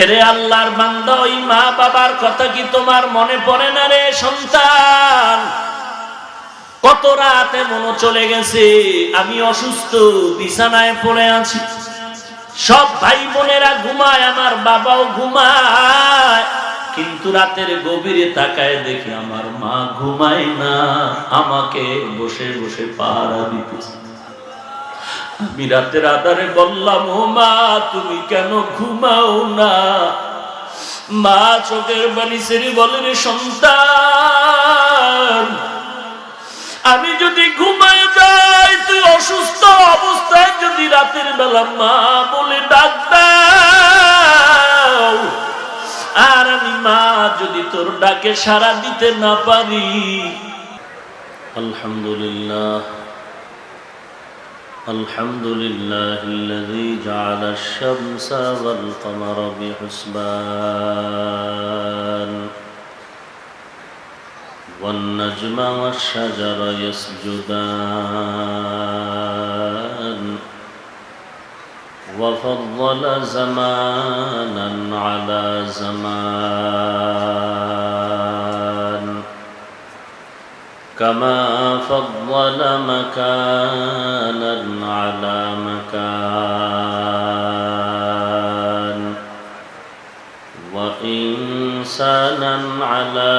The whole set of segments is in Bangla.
এরে আল্লাহর বান্দা, ওই মা বাবার কথা কি তোমার মনে পড়ে না রে সন্তান? কত রাতে মনে চলে গেছে আমি অসুস্থ, বিছানায় পড়ে আছি, সব ভাই বোনেরা ঘুমায়, আমার বাবাও ঘুমায়, কিন্তু রাতের গভীরে তাকায় দেখি আমার মা ঘুমায় না, আমাকে বসে বসে পাহারা দিতেছে। আমি রাতের আধারে বললাম, ও মা তুমি কেন ঘুমাও না? মা চোখের পানি ছেড়ে বলে, রে সন্তান, আমি যদি ঘুমায় যাই, তুই অসুস্থ অবস্থায় যদি রাতের বেলা মা বলে ডাক দাও, আর আমি মা যদি তোর ডাকে সাড়া দিতে না পারি। আলহামদুলিল্লাহ আলহামদুলিল্লাহিল্লাযী জাআলাশ শামসা ওয়াল কমারা বিহুসবান والنجم والشجر يسجدان وفضل زمانا على زمان كما فضل مكانا على مكان وإنسانا على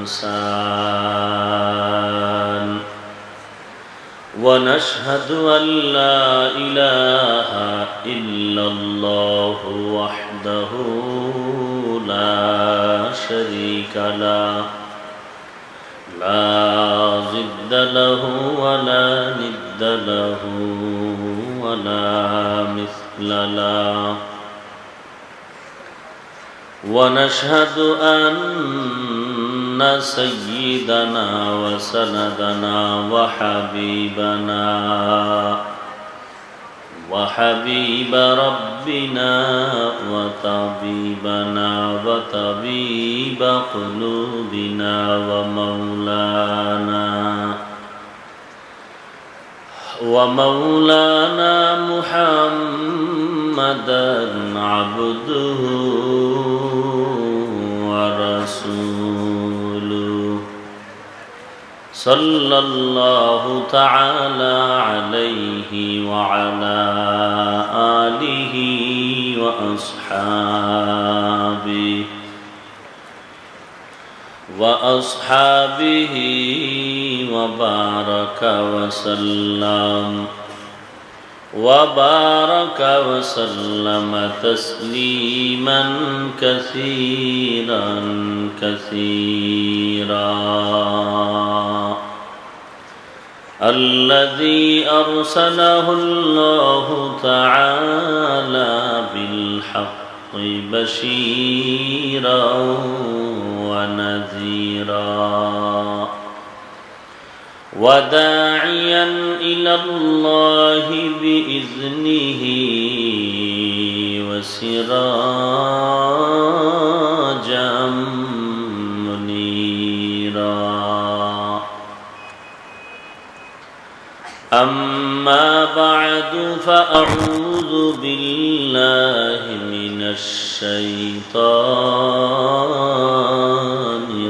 إنسان ونشهد أن لا إله إلا الله وحده لا شريك له لا ضد له ولا ند له ولا مثل له ونشهد أن سيدنا وسندنا وحبيب ربنا وطبيبنا وطبيب قلوبنا ومولانا محمدا عبده ورسوله صلى الله تعالى عليه وعلى آله وأصحابه وبارك وسلم تسليما كثيرا الذي أرسله الله تعالى بالحق بشيرا ونذيرا وداعيا إلى الله بإذنه وسراجا منيرا. أما بعد فأعوذ بالله من الشيطان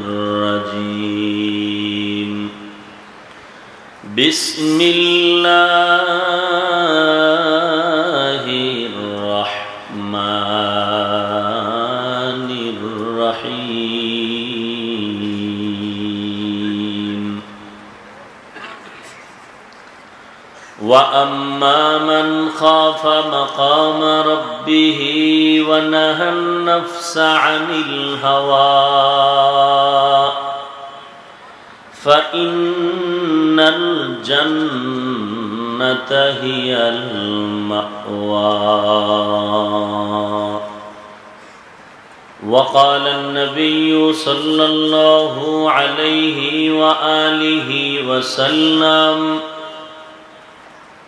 الرجيم. بسم الله الرحمن الرحيم. وأما من خاف مقام ربه ونهى النفس عن الهوى فإن الجنة هي المأوى. وقال النبي صلى الله عليه وآله وسلم: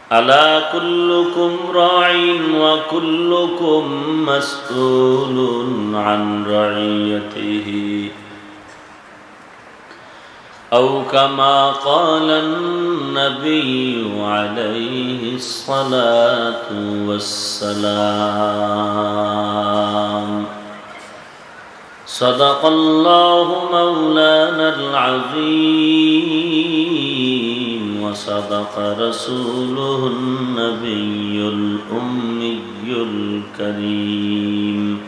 ألا كلكم راع وكلكم مسؤول عن رعيته. أو كما قال النبي عليه الصلاة والسلام. صدق الله مولانا العظيم وصدق رسوله النبي الأمي الكريم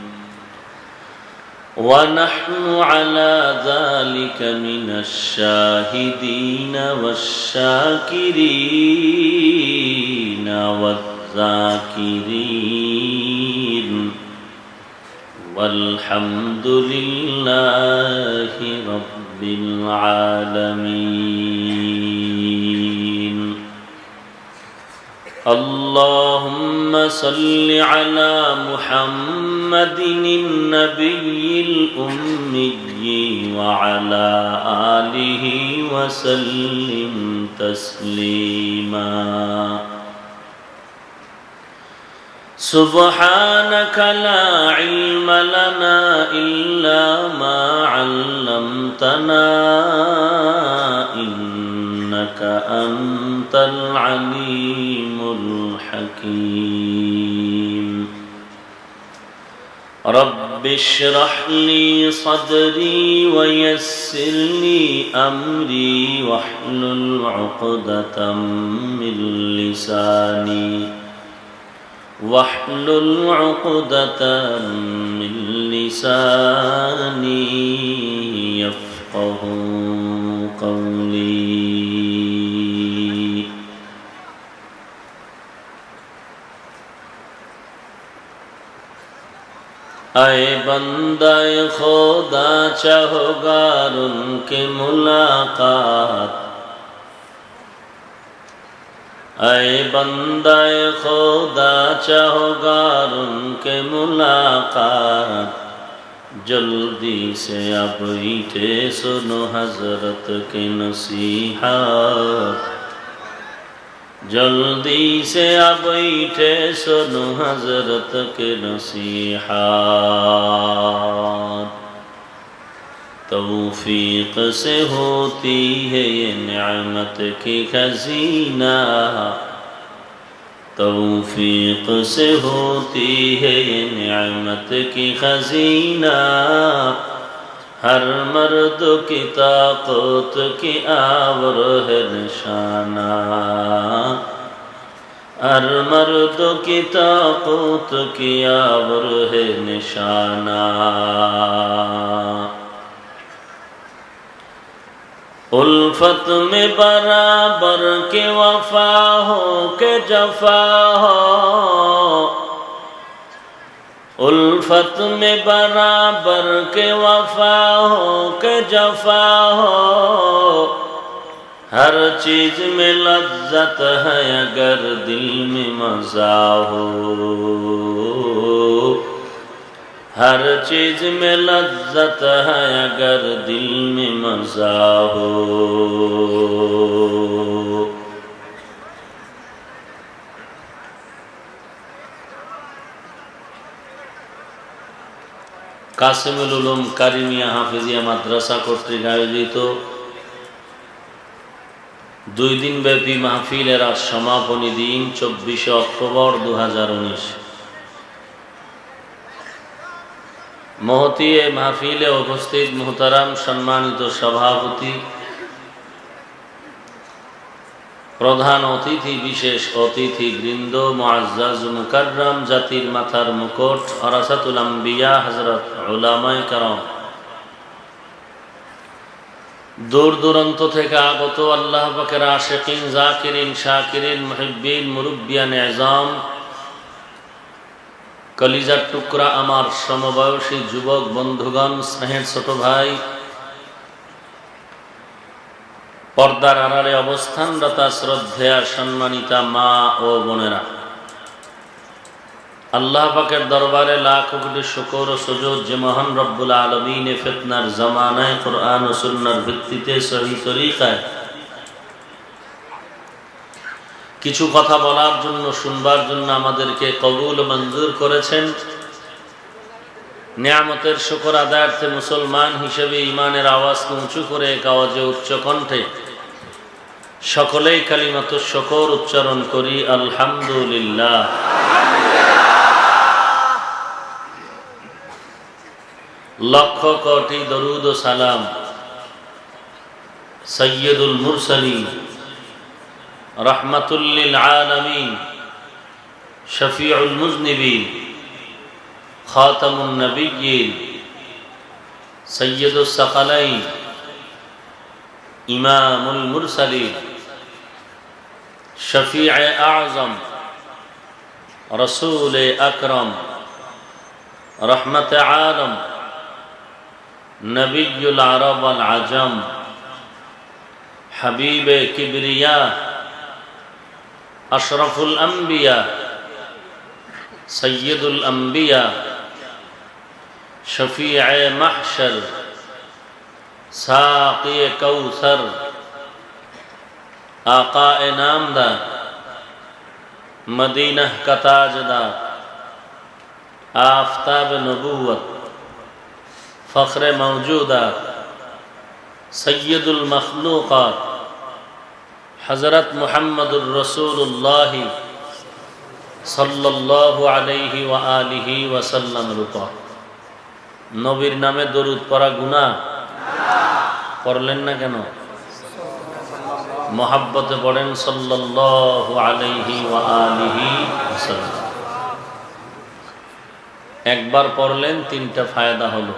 ونحن على ذلك من الشاهدين والشاكرين والذاكرين والحمد لله رب العالمين. اللهم صل على محمد النبي الأمي وعلى آله وسلم تسليما. سبحانك لا علم لنا إلا ما علمتنا إنك أنت العليم الحكيم. رب اشرح لي صدري ويسر لي أمري واحلل عقدة من لساني يفقه قولي. आए बंदाए खुदा चाहोगार उनके मुलाकात. आए बंदाए खुदा चाहोगार उनके मुलाकात. जल्दी से अब ईठे सुनो हजरत के नसीहत. जल्दी से अब ईठे सुनो हजरत के नसीहत. तौफीक से होती है ये नेमत की खजीना. तौफीक से होती है ये नेमत की खजीना. हर मर्द की ताकत की आवर है निशाना. हर मर्द की ताकत की आवर है निशाना. उल्फत में बराबर के वफा हो के जफा हो. उल्फत में बराबर के वफा हो के जफा हो. हर चीज में लज्जत है अगर दिल में मजा हो. हर चीज में लज्जत है अगर दिल में मजा हो. কাসিমুল উলুম কারিমিয়া হাফিজিয়া মাদ্রাসা কর্তৃক আয়োজিত 2 দিন ব্যাপী মাহফিলের আজ সমাপনী দিন 24 অক্টোবর 2019। মহতী এ মাহফিলে উপস্থিত মুহতারাম সম্মানিত সভাপতি, প্রধান অতিথি, বিশেষ অতিথি বৃন্দ, মুআজ্জাজ মুকাররম, জাতির মাথার মুকুট ওয়ারাসাতুল আম্বিয়া হযরত উলামায়ে কেরাম, দূর দূরান্ত থেকে আগত আল্লাহ পাকের আশিকিন, জাকিরিন, শাকিরিন, মুহিব্বিন, মুরব্বিয়ান এজাম, কলিজার টুকরা আমার সমবয়সী যুবক বন্ধুগণ, স্নেহের ছোট ভাই, পর্দার আড়ালে অবস্থানরতা শ্রদ্ধেয়া সম্মানিতা মা ও বোনেরা, আল্লাহ পাকের দরবারে লাখ কোটি শুকর ও সুজুদ যে মহান রব্বুল আলামিন ফিতনার জামানায় কোরআন ও সুন্নাহর ভিত্তিতে সহি তরিকায় কিছু কথা বলার জন্য, শুনবার জন্য আমাদেরকে কবুল ও মঞ্জুর করেছেন। নিয়ামতের শুকর আদায়ার্থে মুসলমান হিসেবে ইমানের আওয়াজকে উঁচু করে এক আওয়াজে উচ্চ কণ্ঠে সকলেই কালিমাতুশ শুকর উচ্চারণ করি, আলহামদুলিল্লাহ। লক্ষ কোটি দরুদ ও সালাম সাইয়্যিদুল মুরসালিন রাহমাতুল লিল আলামিন শফিউল মুজনিবিন খাতামুন নবিয়্যিন সাইয়্যিদুস সাকালাইন ইমামুল মুরসালিন শফিউ আযম রাসূল আকরাম রহমতে আলম নবিয়ুল আরব ওয়াল আজম হাবিবে কিবরিয়া আশরাফুল আম্বিয়া সৈয়দুল আম্বিয়া শফিয়ে মাহশর সাকিয়ে কৌসর আকায়ে নামদার মদীনা का ताजदार आफताब नबूवत फ़ख्र मौजूदात सय्यदुल मखलूक़ात हज़रत मुहम्मदुर रसूलुल्लाह सल्लल्लाहु अलैहि व आलिहि वसल्लम रुपा नबीर नामे दरूद पढ़ा गुनाह पढ़लेन ना केन मोहब्बते पढ़ेन सल्लल्लाहु अलैहि व आलिहि वसल्लम एक बार पढ़लेन तीनटा फायदा हलो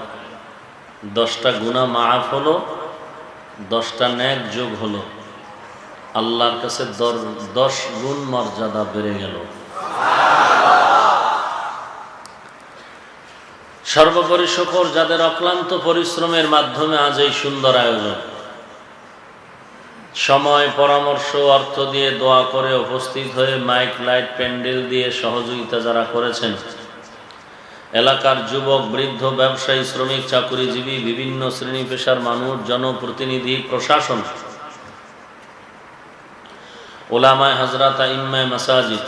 10टा गुनाह माफ हलो 10टा नेक जोग हलो আল্লাহর কাছে 10 গুণ মর্যাদা বেড়ে গেল। সর্বোপরি শুকর যাদের অক্লান্ত পরিশ্রমের মাধ্যমে আজ এই সুন্দর আয়োজন, সময় পরামর্শ অর্থ দিয়ে দোয়া করে উপস্থিত হয়ে মাইক লাইট প্যান্ডেল দিয়ে সহযোগিতা যারা করেছেন, এলাকার যুবক বৃদ্ধ ব্যবসায়ী শ্রমিক চাকুরিজীবী বিভিন্ন শ্রেণী পেশার মানুষ জনপ্রতিনিধি প্রশাসন ওলামায়ে হযরত আইম্মায়ে মাসাজিদ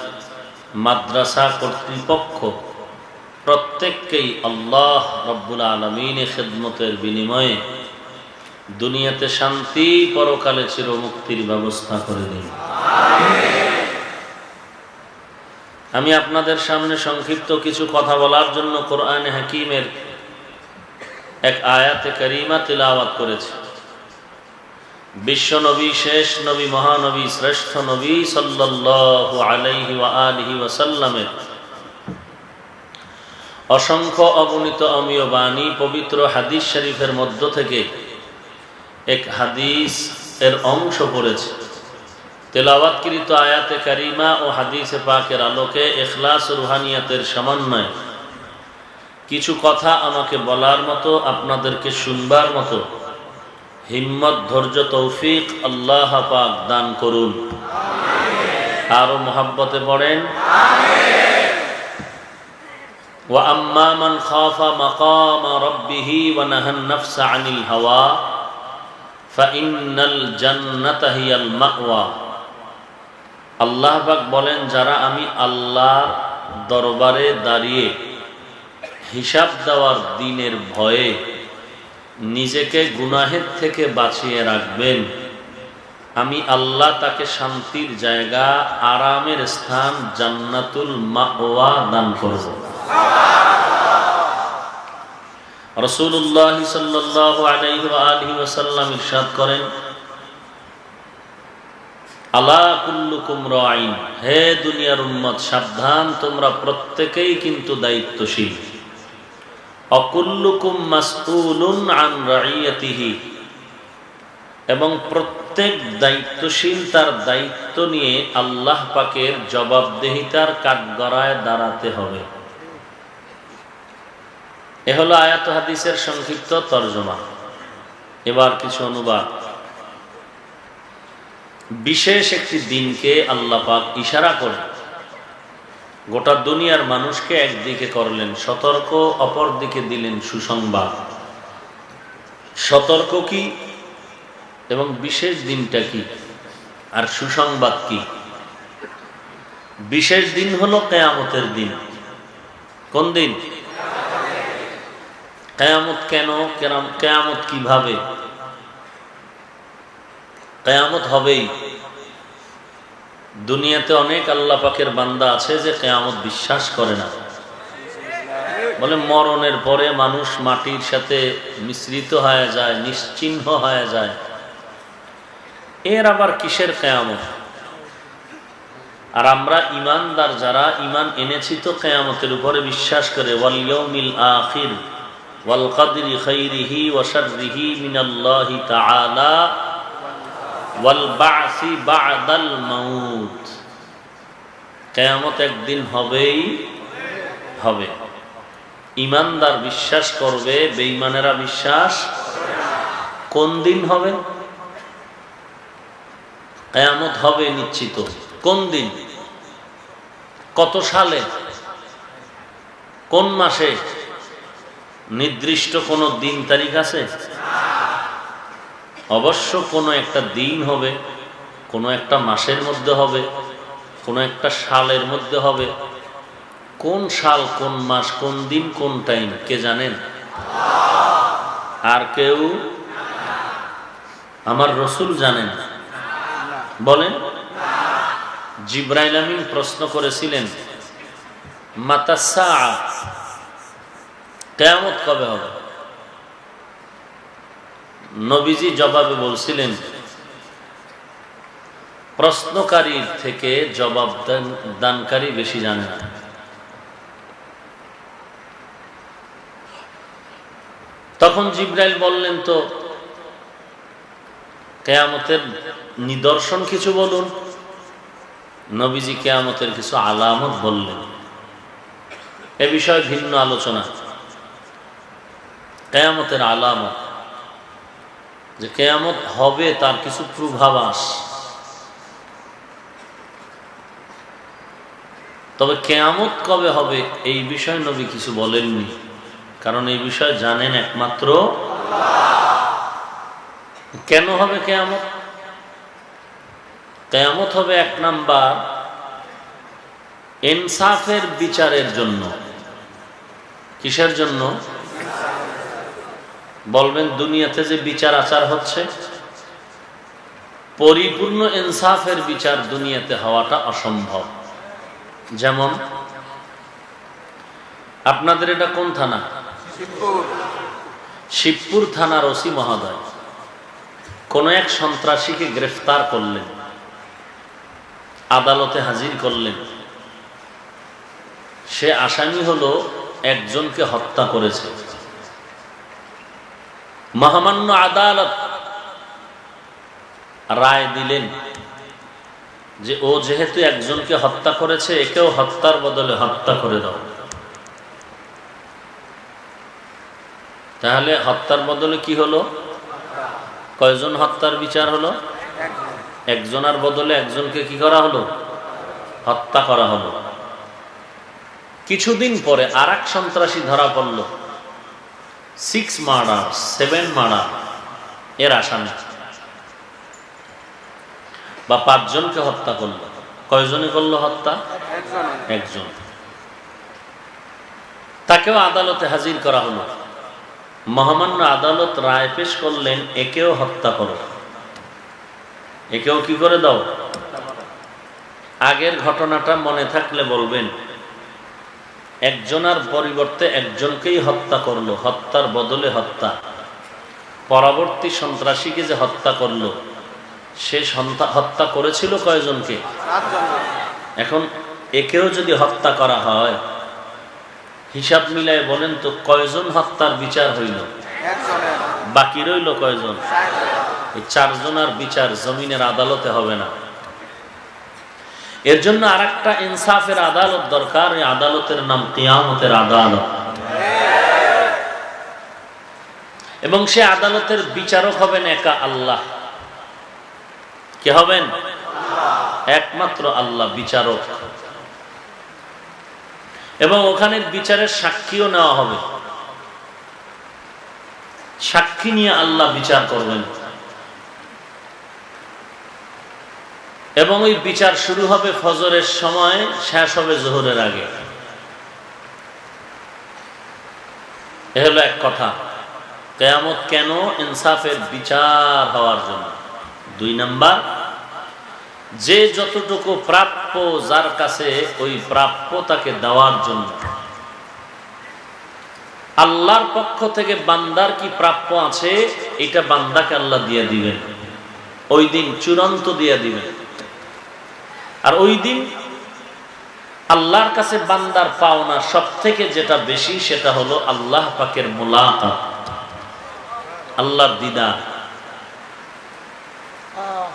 মাদ্রাসা কর্তৃপক্ষ প্রত্যেককেই আল্লাহ রব্বুল আলামিনের খিদমতের বিনিময়ে দুনিয়াতে শান্তি পরকালে চিরমুক্তির ব্যবস্থা করে দিন। আমি আপনাদের সামনে সংক্ষিপ্ত কিছু কথা বলার জন্য কোরআনে হাকিমের এক আয়াতে কারিমা তিলাওয়াত করেছি। বিশ্ব নবী শেষ নবী মহানবী শ্রেষ্ঠ নবী সাল্লাল্লাহু আলাইহি ওয়া আলিহি ওয়াসাল্লামের অসংখ্য অগণিত অমীয় বাণী পবিত্র হাদিস শরীফের মধ্য থেকে এক হাদিস এর অংশ পড়েছে। তেলাওয়াতকৃত আয়াতে কারিমা ও হাদিসে পাকের আলোকে ইখলাস ও রুহানিয়াতের সমন্বয়ে কিছু কথা আমাকে বলার মতো, আপনাদেরকে শুনবার মতো হিম্মত ধৈর্য তৌফিক আল্লাহ পাক দান করুন। আরো মোহাব্বতে পড়েন আমিন। ওয়া আম্মা মান খাফা মাকামা রাব্বিহি ওয়া নাহান নাফসা আনিল হাওয়া ফাইন্নাল জান্নাতা হিয়াল মাওয়া। আল্লাহ পাক বলেন, যারা আমি আল্লাহর দরবারে দাঁড়িয়ে হিসাব দেওয়ার দিনের ভয়ে নিজেকে গুনাহের থেকে বাঁচিয়ে রাখবেন, আমি আল্লাহ তাকে শান্তির জায়গা আরামের স্থান জান্নাতুল মাওয়া দান করব। রাসূলুল্লাহ সাল্লাল্লাহু আলাইহি ওয়া আলিহি ওয়াসাল্লাম ইরশাদ করেন, আলা কুল্লুকুম রাঈন, হে দুনিয়ার উম্মত সাবধান, তোমরা প্রত্যেকেই কিন্তু দায়িত্বশীল। অকুল্লুকুম মাসউলুন আন রাইয়াতিহি, এবং প্রত্যেক দায়িত্বশীল তার দায়িত্ব নিয়ে আল্লাহ পাকের জবাবদেহিতার কাঠগড়ায় দাঁড়াতে হবে। এ হলো আয়াত হাদিসের সংক্ষিপ্ত তরজমা। এবার কিছু অনুবাদ। বিশেষ একটি দিনকে আল্লাহ পাক ইশারা করে গোটা দুনিয়ার মানুষকে একদিকে করলেন সতর্ক, অপর দিকে দিলেন সুসংবাদ। সতর্ক কি এবং বিশেষ দিনটা কি আর সুসংবাদ কি? বিশেষ দিন হলো কিয়ামতের দিন। কোন দিন? কিয়ামত কেন, কিয়ামত কিভাবে? কিয়ামত হবেই। দুনিয়াতে অনেক আল্লাহ পাকের বান্দা আছে যে কিয়ামত বিশ্বাস করে না, বলে মরণের পরে মানুষ মাটির সাথে মিশ্রিত হয়ে যায়, নিশ্চিহ্ন হয়ে যায়, এর আবার কিসের কিয়ামত? আর আমরা ইমানদার যারা ইমান এনেছি তো কিয়ামতের উপরে বিশ্বাস করে, ওয়াল ইয়াউমিল আখির ওয়াল কদরি খাইরিহি ওয়া শাররিহি মিনাল্লাহি তাআলা ওয়াল বা'সি বা'দাল মাউত। কিয়ামত একদিন হবেই হবে। ইমানদার বিশ্বাস করবে, বেঈমানেরা বিশ্বাস কোন দিন হবে? কিয়ামত হবে নিশ্চিত। কোন দিন, কত সালে, কোন মাসে? নির্দিষ্ট কোনো দিন তারিখ আছে? অবশ্য কোনো একটা দিন হবে, কোনো একটা মাসের মধ্যে হবে, কোনো একটা সালের মধ্যে হবে। কোন সাল, কোন মাস, কোন দিন, কোন টাইম কে জানেন? আর কেউ? আমার রাসূল জানেন? বলেন। জিবরাইল আমিন প্রশ্ন করেছিলেন, মাতা সাআ, কিয়ামত কবে হবে? নবীজি জবাবে বলছিলেন, প্রশ্নকারীর থেকে জবাব দানকারী বেশি জানে না। তখন জিবরাইল বললেন, তো কিয়ামতের নিদর্শন কিছু বলুন। নবীজি কিয়ামতের কিছু আলামত বললেন। এ বিষয়ে ভিন্ন আলোচনা। কিয়ামতের আলামত, যে কিয়ামত হবে তার কিছু পূর্বাভাস। তবে কিয়ামত কবে হবে এই বিষয়ে নবী কিছু বলেননি, কারণ এই বিষয়ে জানেন একমাত্র আল্লাহ। কেন হবে কিয়ামত? কিয়ামত হবে এক নাম্বার ইনসাফের বিচারের জন্য। কিসের জন্য? বলবেন দুনিয়াতে যে বিচার আচার হচ্ছে, পরিপূর্ণ ইনসাফের বিচার দুনিয়াতে হওয়াটা অসম্ভব। যেমন আপনাদের এটা কোন থানা? শিবপুর থানার ওসি মহোদয় কোন এক সন্ত্রাসীকে গ্রেফতার করলেন, আদালতে হাজির করলেন। সে আসামি হলো একজনকে হত্যা করেছে। মহামান্য আদালত রায় দিলেন যে ও যেহেতু একজনকে হত্যা করেছে, একেও হত্যার বদলে হত্যা করে দাও। তাহলে হত্যার বদলে কি হলো? কয়জন হত্যার বিচার হলো? একজনের বদলে একজনকে কি করা হলো? হত্যা করা হলো। কিছুদিন পরে আর এক সন্ত্রাসী ধরা পড়ল, 6 মার্ডার 7 মার্ডার এর আসামি, বা 5 জনকে হত্যা করলো। কয়জনে করলো হত্যা? একজন। তাকেও আদালতে হাজির করা হলো। মহামান্য আদালত রায় পেশ করলেন, একেও হত্যা করো, একেও কি করে দাও। আগের ঘটনাটা মনে থাকলে বলবেন, একজনের পরিবর্তে একজনকেই হত্যা করলো, হত্যার বদলে হত্যা। পরবর্তী সন্ত্রাসীকে যে হত্যা করলো, সে হত্যা করেছিল কয়জনকে? এখন একেও যদি হত্যা করা হয়, হিসাব মিলায় বলেন তো কয়জন হত্যার বিচার হইল? বাকি রইল কয়জন? এই 4 জনের বিচার জমিনের আদালতে হবে না। এর জন্য আর একটা ইনসাফের আদালত দরকার। এই আদালতের নাম কিয়ামতের আদালত। এবং সে আদালতের বিচারক হবেন একা আল্লাহ। কে হবেন? একমাত্র আল্লাহ বিচারক। এবং ওখানে বিচারের সাক্ষীও নেওয়া হবে। সাক্ষী নিয়ে আল্লাহ বিচার করবেন। এবং ওই বিচার শুরু হবে ফজরের সময়, শেষ হবে জোহরের আগে। এ হলো এক কথা। কিয়ামত কেন? ইনসাফের বিচার হওয়ার জন্য। 2 নাম্বার, যে যতটুকু প্রাপ্য যার কাছে ওই প্রাপ্য তাকে দেওয়ার জন্য। আল্লাহর পক্ষ থেকে বান্দার কি প্রাপ্য আছে এটা বান্দাকে আল্লাহ দিয়ে দিবেন, ওই দিন চূড়ান্ত দিয়ে দিবেন। আর ওই দিন আল্লাহর কাছে বান্দার পাওনা সব থেকে যেটা বেশি সেটা হলো আল্লাহ পাকের মুলাকাত, আল্লাহর দিদার।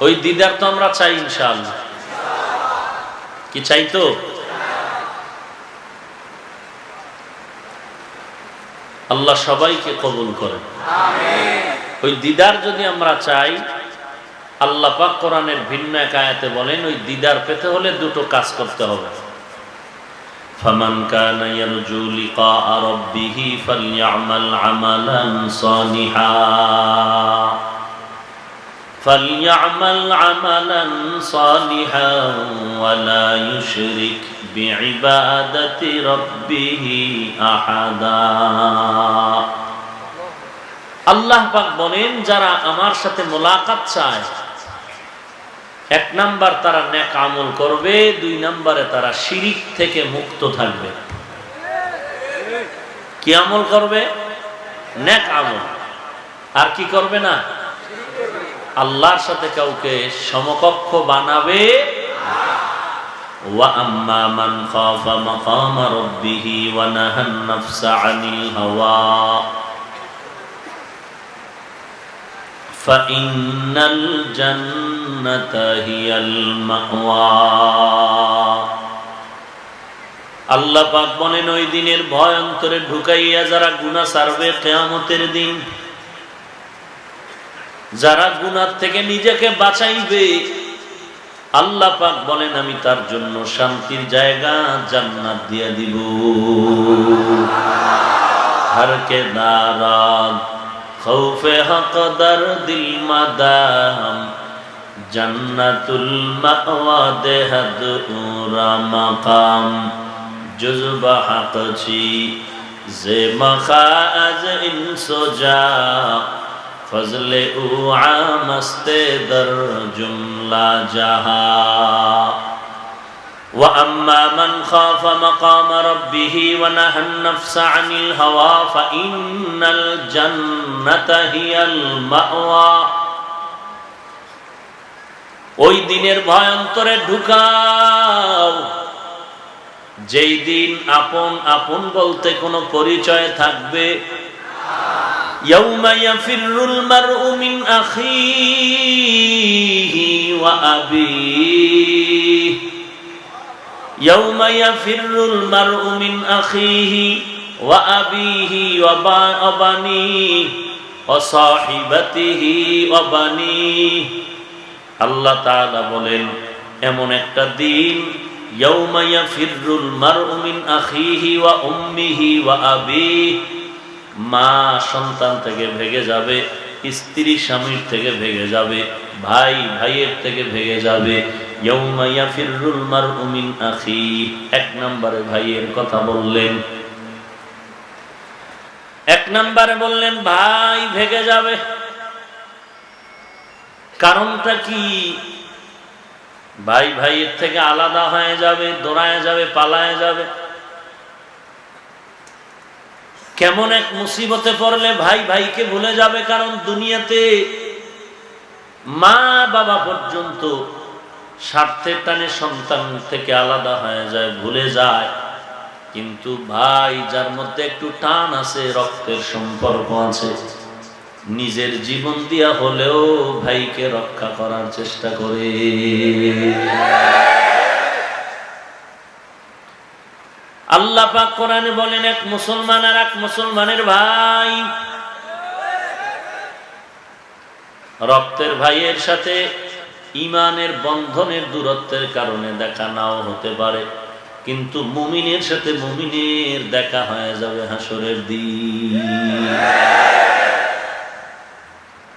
ওই দিদার তো আমরা চাই ইনশাআল্লাহ, কি চাই তো? আল্লাহ সবাইকে কবুল করেন, আমিন। ওই দিদার যদি আমরা চাই, আল্লাহ পাক কোরআনের ভিন্ন এক আয়াতে বলেন ওই দিদার পেতে হলে দুটো কাজ করতে হবে। ফামান কানা ইয়ারজু লিকাআ রাব্বিহি ফালইআমাল আমালান সালিহা ওয়া লা ইউশরিক বিইবাদাতি রাব্বিহি আহাদা। আল্লাহ পাক বলেন যারা আমার সাথে মোলাকাত চায়, 1 নাম্বার তারা নেক আমল করবে, 2 নাম্বারে তারা শিরিক থেকে মুক্ত থাকবে। কি আমল করবে? নেক আমল। আর কি করবে না? আল্লাহর সাথে কাউকে সমকক্ষ বানাবে। ওয়া আম্মা মান খাফা মাকামা রাব্বিহি ওয়া নাহান নাফসা আনিল হাওয়া ফাইন্নাল জান্নাতা হিয়াল মাওয়া। আল্লাহ পাক বলেন ওই দিনের ভয় অন্তরে ঢুকাইয়া যারা গুনাহ ছাড়বে কিয়ামতের দিন, যারা গুনাহ থেকে নিজেকে বাঁচাইবে, আল্লাহ পাক বলেন আমি তার জন্য শান্তির জায়গা জান্নাত দিয়ে দিব। হর কে দারাদ খৌফে হকদার দিল মাদাম জান্নাতুল মাওয়া দেহদ উরা মাকাম জুজবা হকছি জে মখাজ ইনসোজা ফজলে উ আমস্তে দর জুমলা জাহা। ওয়া আম্মা মান খাফা মাকাম রাব্বিহি ওয়া নাহান নাফসা আনিল হাওয়া ফাইন্নাল জান্নাতা হিয়াল মাওয়া। ওই দিনের ভয় অন্তরে ঢুকাও, যেই দিন আপন আপন বলতে কোনো পরিচয় থাকবে। ইয়াউমা ইয়াফিরুল মারউ মিন আখিহি ওয়া আবিহি ইয়াউমা ইয়াফিরুল মারউ মিন আখিহি ওয়া আবিহি ওয়া বানিহি ওয়া সাহিবাতিহি ওয়া বানিহি। আল্লাহ তাআলা বলেন এমন একটা দিন, ইয়াউমা ইয়াফিরুল মারউ মিন আখিহি ওয়া উম্মিহি ওয়া আবিহি, মা সন্তান থেকে ভেগে যাবে, স্ত্রী স্বামীর থেকে ভেগে যাবে, ভাই ভাইয়ের থেকে ভেগে যাবে। ইয়াউমা ইয়াফিরুল মারউ মিন আখিহি, 1 নম্বরে ভাইয়ের কথা বললেন, 1 নম্বরে বললেন ভাই ভেগে যাবে। কারণটা কি? ভাই ভাইয়ের থেকে আলাদা হয়ে যাবে, দৌড়ায় যাবে, পালায় যাবে। কেমন এক মুসিবতে পড়লে ভাই ভাইকে ভুলে যাবে। কারণ দুনিয়াতে মা বাবা পর্যন্ত স্বার্থের টানে সন্তান থেকে আলাদা হয়ে যায়, ভুলে যায়। কিন্তু ভাই যার মধ্যে একটু টান আছে, রক্তের সম্পর্ক আছে, নিজের জীবন দিয়া হলেও ভাইকে রক্ষা করার চেষ্টা করে। আল্লাহ পাক কোরআনে বলেন এক মুসলমান আর এক মুসলমানের ভাই। রক্তের ভাইয়ের সাথে ঈমানের বন্ধনের দূরত্বের কারণে দেখা নাও হতে পারে, কিন্তু মুমিনের সাথে মুমিনের দেখা হয়ে যাবে হাসরের দিন।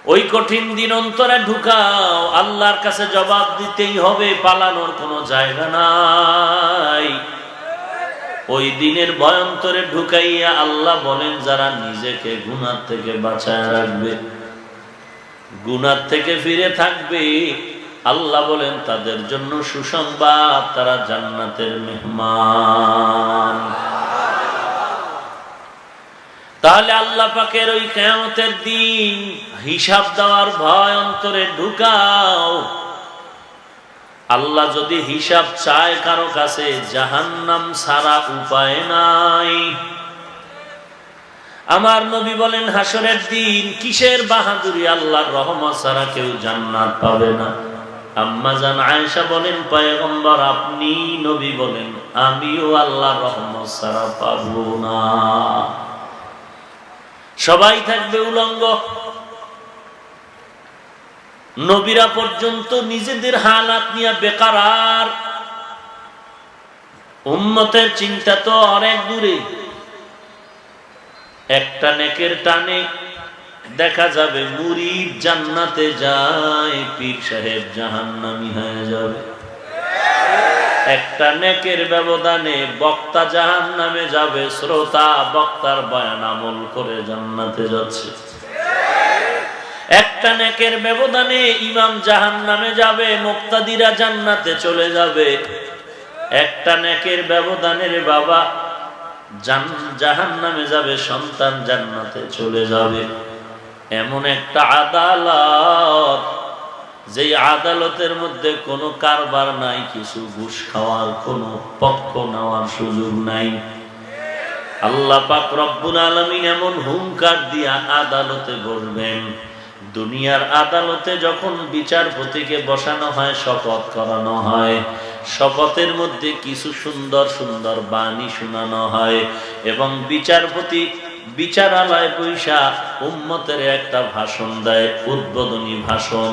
ওই কঠিন দিন অন্তরে ঢুকাও, আল্লাহর কাছে জবাব দিতেই হবে, পালানোর কোনো জায়গা নাই। ওই দিনের ভয়ন্তরে ঢুকাইয়া আল্লাহ বলেন যারা নিজেকে গুনাহ থেকে বাঁচায় রাখবে, গুনাহ থেকে ফিরে থাকবে, আল্লাহ বলেন তাদের জন্য সুসংবাদ, তারা জান্নাতের মেহমান। তাহলে আল্লাহ পাকের ওই কিয়ামতের দিন হিসাব দেওয়ার ভয় অন্তরে ঢুকাও। আল্লাহ যদি হিসাব চায় কারো কাছে, জাহান্নাম ছাড়া উপায় নাই। আমার নবী বলেন হাসরের দিন কিসের বাহাদুরি, আল্লাহর রহমত ছাড়া কেউ জান্নাত পাবে না। আম্মা জান আয়েশা বলেন পয়গম্বর আপনি, নবী বলেন আমিও আল্লাহর রহমত ছাড়া পাবো না। সবাই থাকবে উলঙ্গ। নবীরা পর্যন্ত নিজেদের হালাত নিয়ে বেকারার, উম্মতের চিন্তা তো অনেক দূরে। একটা নেকের টানে দেখা যাবে মুরিদ জান্নাতে যায়, পীর সাহেব জাহান্নামী হয়ে যাবে। একটা নেকের ব্যবধানে বক্তা জাহান্নামে যাবে, শ্রোতা বক্তার বয়ান আমল করে জান্নাতে যাচ্ছে। একটা নেকের ব্যবধানে ইমাম জাহান্নামে যাবে, মুক্তাদিরা জান্নাতে চলে যাবে। একটা নেকের ব্যবধানে রে বাবা জাহান্নামে যাবে, সন্তান জান্নাতে চলে যাবে। এমন একটা আদালত, যেই আদালতের মধ্যে কোনো কারবার নাই, কিছু ঘুষ খাওয়ার কোনো পক্ষ নেওয়ার সুযোগ নাই। আল্লাহ পাক রব্বুল আলামিন এমন হুঙ্কার দিয়া আদালতে বসবেন। দুনিয়ার আদালতে যখন বিচারপতিকে বসানো হয়, শপথ করানো হয়, শপথের মধ্যে কিছু সুন্দর সুন্দর বাণী শোনানো হয় এবং বিচারপতি বিচারালয় বৈশা উম্মতের একটা ভাষণ দেয়, উদ্বোধনী ভাষণ।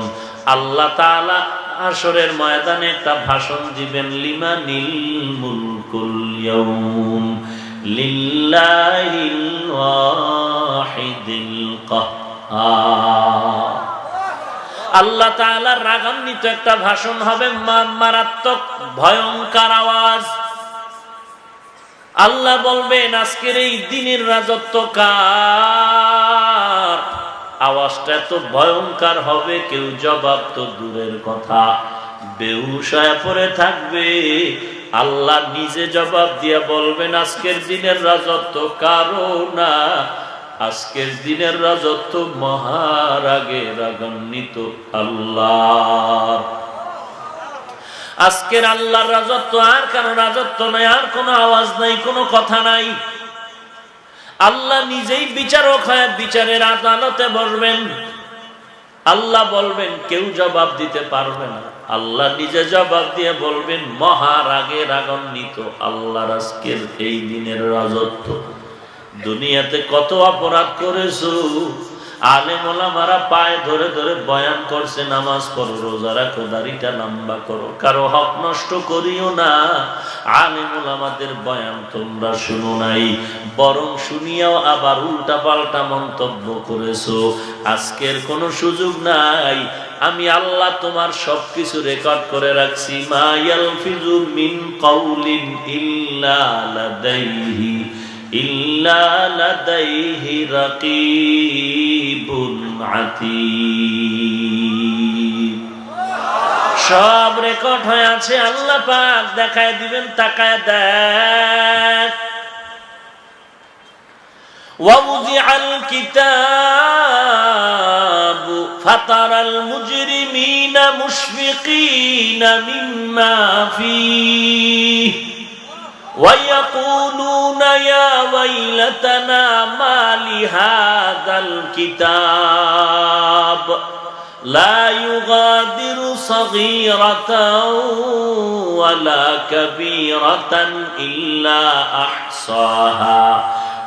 আল্লাহ তাআলা হাশরের ময়দানে একটা ভাষণ দিবেন, লিমানিল মুলকুল ইয়াউম লিল্লাহিল ওয়াহিদিল কাহ্হার। আল্লাহ তাআলার রাগান্বিত একটা ভাষণ হবে, মারাত্মক ভয়ঙ্কর আওয়াজ। আল্লাহ বলবেন আজকের এই দিনের রাজত্ব কার? আওয়াজটা এত ভয়ঙ্কর হবে, কেউ জবাব তো দূরের কথা, বেহুশ হয়ে পড়ে থাকবে। আল্লাহ নিজে জবাব দিয়ে বলবেন আজকের দিনের রাজত্ব কারো না, আজকের দিনের রাজত্ব মহারাগে রাগান্বিত আল্লাহর। আজকের আল্লাহর রাজত্ব, আর কারো রাজত্ব নাই, আর কোনো আওয়াজ নাই, কোনো কথা নাই। আল্লাহ নিজেই বিচারক হয়ে বিচারের আদালতে বসবেন। আল্লাহ বলবেন কেউ জবাব দিতে পারবে না। আল্লাহ নিজে জবাব দিয়ে বলবেন মহারাগে রাগান্বিত আল্লাহর আজকের এই দিনের রাজত্ব। দুনিয়াতে কত অপরাধ করেছো, আলেম ওলামারা পায়ে ধরে ধরে বয়ান করছে, নামাজ পড়ো, রোজা রাখো, দাড়িটা লম্বা করো, কারো হক নষ্ট করিও না। আলেম ওলামাদের বয়ান তোমরা শুনো নাই, বরং শুনিয়াও আবার উল্টা পাল্টা মন্তব্য করেছো। আজকের কোনো সুযোগ নাই, আমি আল্লাহ তোমার সবকিছু রেকর্ড করে রাখছি। মা ইয়ালফিজু মিন কাউলিন ইল্লা লাদাইহি রাকিবুন আতীদ। সব রেকর্ড হয়ে আছে, আল্লাহ পাক দেখায় দিবেন, তাকায় দেখ। ওয়াউযিআল কিতাবু ফাতারাল মুজরিমিনা মুশফিকিনা মিম্মা ফীহি وَيَقُولُونَ يَا وَيْلَتَنَا مَا لِهَذَا الْكِتَابِ لَا يُغَادِرُ صَغِيرَةً وَلَا كَبِيرَةً إِلَّا أَحْصَاهَا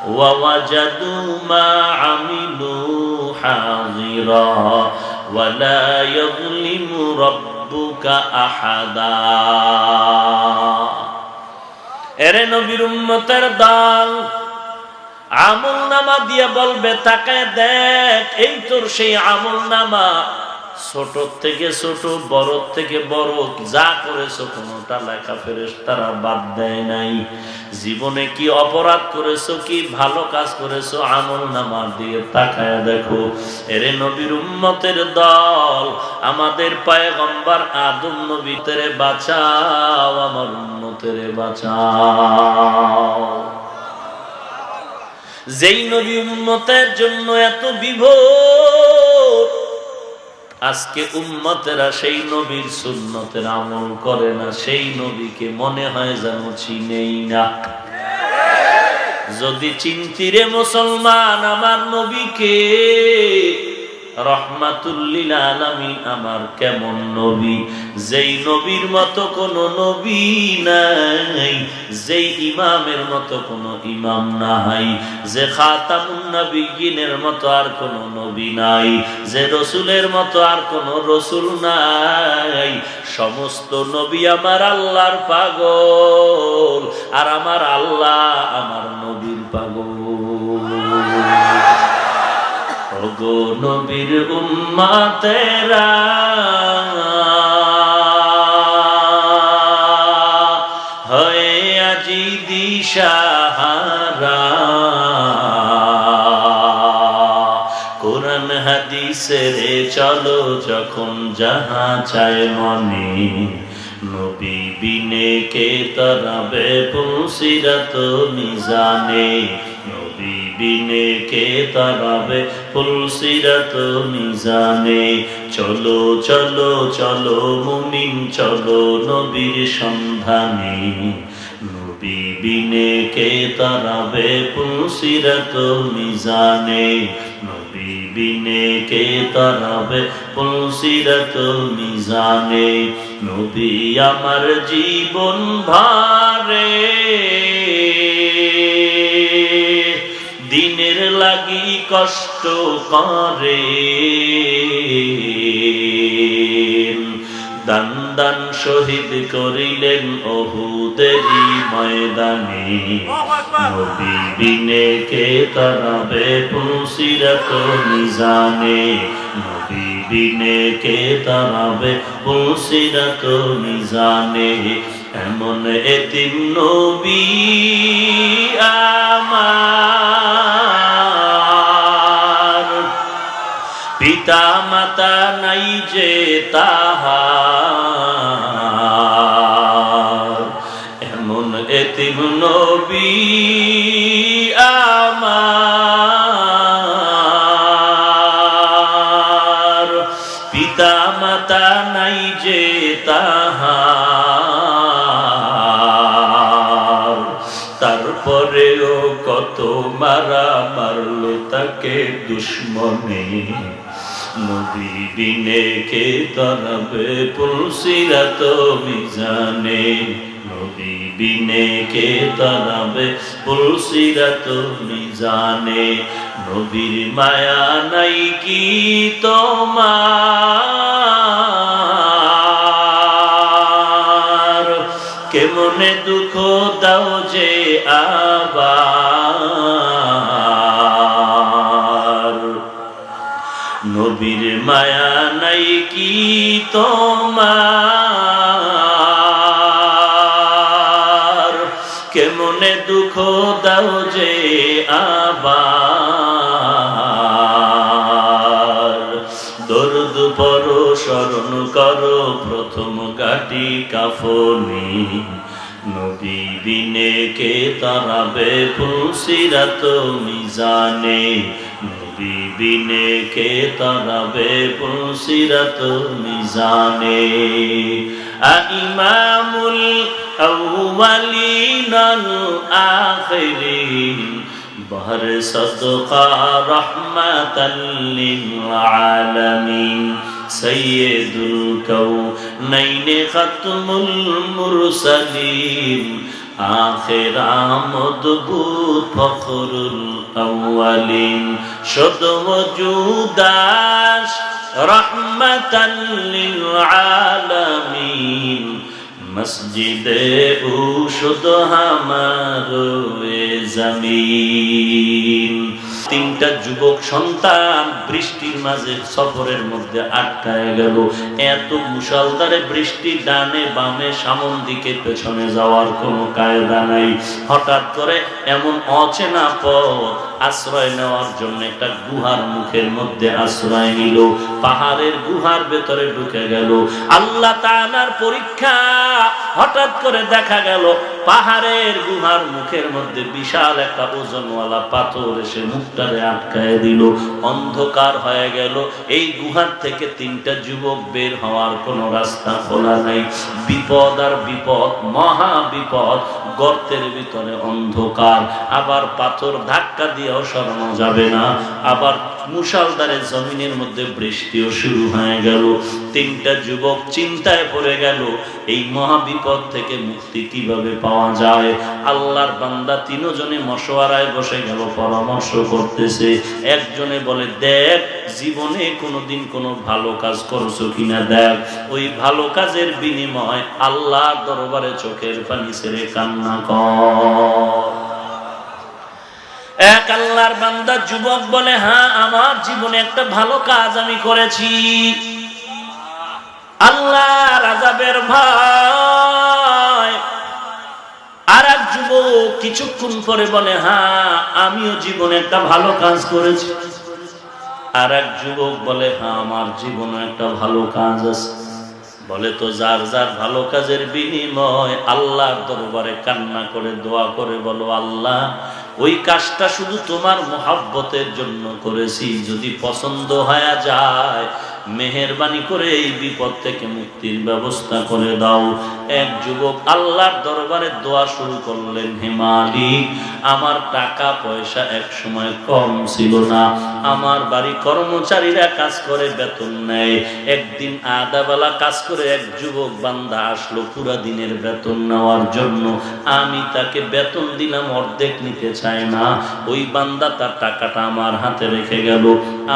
وَوَجَدُوا مَا عَمِلُوا حَاضِرًا وَلَا يَظْلِمُ رَبُّكَ أَحَدًا। এরে নবীর উম্মতের দল, আমলনামা দিয়ে বলবে তাকায় দেখ, এই তোর সেই আমলনামা। ছোট থেকে ছোট, বড় থেকে বড়, যা করেছো কোনটা লেখা ফেরেশতারা বাদ দেয় নাই। জীবনে কি অপরাধ করেছো, কি ভালো কাজ করেছো, আমলনামা দিয়ে তাকায় দেখো। এরে নবীর উম্মতের দল, আমাদের পয়গম্বর আদম নবী, তেরে বাঁচাও, আমার উম্মতের বাঁচাও। যেই নবী উম্মতের জন্য এত বিভোর, আজকে উম্মতেরা সেই নবীর সুন্নতের আমল করে না, সেই নবীকে মনে হয় যেন চিনেই না। যদি চিনতিরে মুসলমান আমার নবীকে, রহমাতুল লিল আলামিন আমার কেমন নবী, যেই নবীর মতো কোন নবী নাই, যেই ইমামের মতো কোন ইমাম নাই, যে খাতামুন নবিয়্যিনের মতো আর কোন নবী নাই, যে রসুলের মতো আর কোন রসুল নাই। সমস্ত নবী আমার আল্লাহর পাগল, আর আমার আল্লাহ আমার নবীর পাগল। ওগো নবীর উম্মতেরা, হয়ে আজি দিশাহারা, কোরআন হাদিসের চলো যখন যাহা চায় মনে, নবী বিনে কে তরাবে পুলসিরাত মিজানে, নবী বিনে কে তরাবে পুলসিরাত মিজানে। চলো চলো চলো মুমিন চলো নবীর সন্ধানে, নবী বিনে কে তরাবে পুলসিরাত মিজানে, নবী বিনে কে তরাবে পুলসিরাত মিজানে। নবী আমার জীবন ভারে, দিনের লাগি কষ্ট করে, দান দান শহীদ করিলেন উহুদেরই ময়দানে, নবী বিনে কে তরাবে পুলসিরাত মিজানে, নবী বিনে কে তরাবে পুলসিরাত মিজানে। এমন এতিম নবী আমার, পিতা মাতা নাই যে তাহার, এমন এতিম নবী আমার, পিতা মাতা নাই যে তাহার। তারপরেও কত মারা মারলো তাকে দুশ্মনে, নবী বিনে কে তরাবে পুলসিরাত মিজানে, নবী বিনে কে তরাবে পুলসিরাত মিজানে। নবীর মায়া নাই কি তোমার, কেমনে দুঃখ দাও যে আবার, নবীর মায়া নাই কি তোমার, কেমনে দুঃখ দাও যে আবার। দরুদ পড়ো স্মরণ করো প্রথম গাটি কাফনি, নবী বিনে কে তরাবে পুলসিরাত মিজানে, নবী বিনে কে তরাবে পুলসিরাত মিজানে। ইমামুল আউয়ালিন আল আখিরিন, বহর সদকা রহমাতাল লিল আলামিন, সৈয়দুল কাউনাইন খাতমুল মুরসালিন, আখির আমদবুত ফখরুল আউয়ালিন, শুধু ওজুদাস রহমাতাল লিল আলামিন, মসজিদে উশুদ হামার জমিন। তিনটা যুবক সন্তান বৃষ্টির মাঝে সফরের মধ্যে আটকায় গেল। এত মুষলধারে বৃষ্টি, ডানে বামে সামন দিকে পেছনে যাওয়ার কোনো কায়দা নাই। হঠাৎ করে এমন অচেনা পথ আশ্রয় নেওয়ার জন্য একটা গুহার মুখের মধ্যে আশ্রয় নিল। পাহাড়ের গুহার ভেতরে ঢুকে গেল। আল্লাহ তাআলার পরীক্ষা, হঠাৎ করে দেখা গেল পাহাড়ের গুহার মুখের মধ্যে বিশাল একটা ওজনওয়ালা পাথর এসে মুখটারে আটকায় দিল। অন্ধকার হয়ে গেল। এই গুহার থেকে তিনটা যুবক বের হওয়ার কোনো রাস্তা খোলা নাই। বিপদ আর বিপদ, মহা বিপদ। গর্তের ভিতরে অন্ধকার, আবার পাথর ধাক্কা দিয়েও সরানো যাবে না, আবার মুষলধারে জমিনের মধ্যে বৃষ্টিও শুরু হয়ে গেল। তিনটা যুবক চিন্তায় পড়ে গেল, এই মহা বিপদ থেকে মুক্তি কিভাবে পাওয়া যায়। আল্লাহর বান্দা তিনজনে মশওয়ারায় বসে গেল, পরামর্শ করতেছে। একজনে বলে, দেখ জীবনে কোনোদিন কোনো ভালো কাজ করছো কিনা দেখ, ওই ভালো কাজের বিনিময় আল্লাহর দরবারে চোখের পানি ছেড়ে কান্না কর। এক আল্লাহর বান্দা যুবক বলে, হ্যাঁ আমার জীবনে একটা ভালো কাজ আমি করেছি, আল্লাহর আযাবের ভয়। আর এক যুবক কিছুক্ষণ পরে বলে, হ্যাঁ আমিও জীবনে একটা ভালো কাজ করেছি। আর এক যুবক বলে, হ্যাঁ আমার জীবনে একটা ভালো কাজ আছে। বলে, তো যার যার ভালো কাজের বিনিময় আল্লাহর দরবারে কান্না করে দোয়া করে বলো, আল্লাহ ওই কাজটা শুধু তোমার মহব্বতের জন্য করেছি, যদি পছন্দ হয়ে যায় মেহেরবানি করে এই বিপদ থেকে মুক্তির ব্যবস্থা করে দাও। এক যুবক আল্লাহর দরবারে দোয়া শুরু করলেন, হে মালিক, আমার টাকা পয়সা এক সময় কম ছিল না, আমার বাড়ি কর্মচারীরা কাজ করে বেতন নেয়। একদিন আধাবেলা কাজ করে এক যুবক বান্দা আসলো পুরা দিনের বেতন নেওয়ার জন্য। আমি তাকে বেতন দিলাম, অর্ধেক নিতে চায় না। ওই বান্দা তার টাকাটা আমার হাতে রেখে গেল।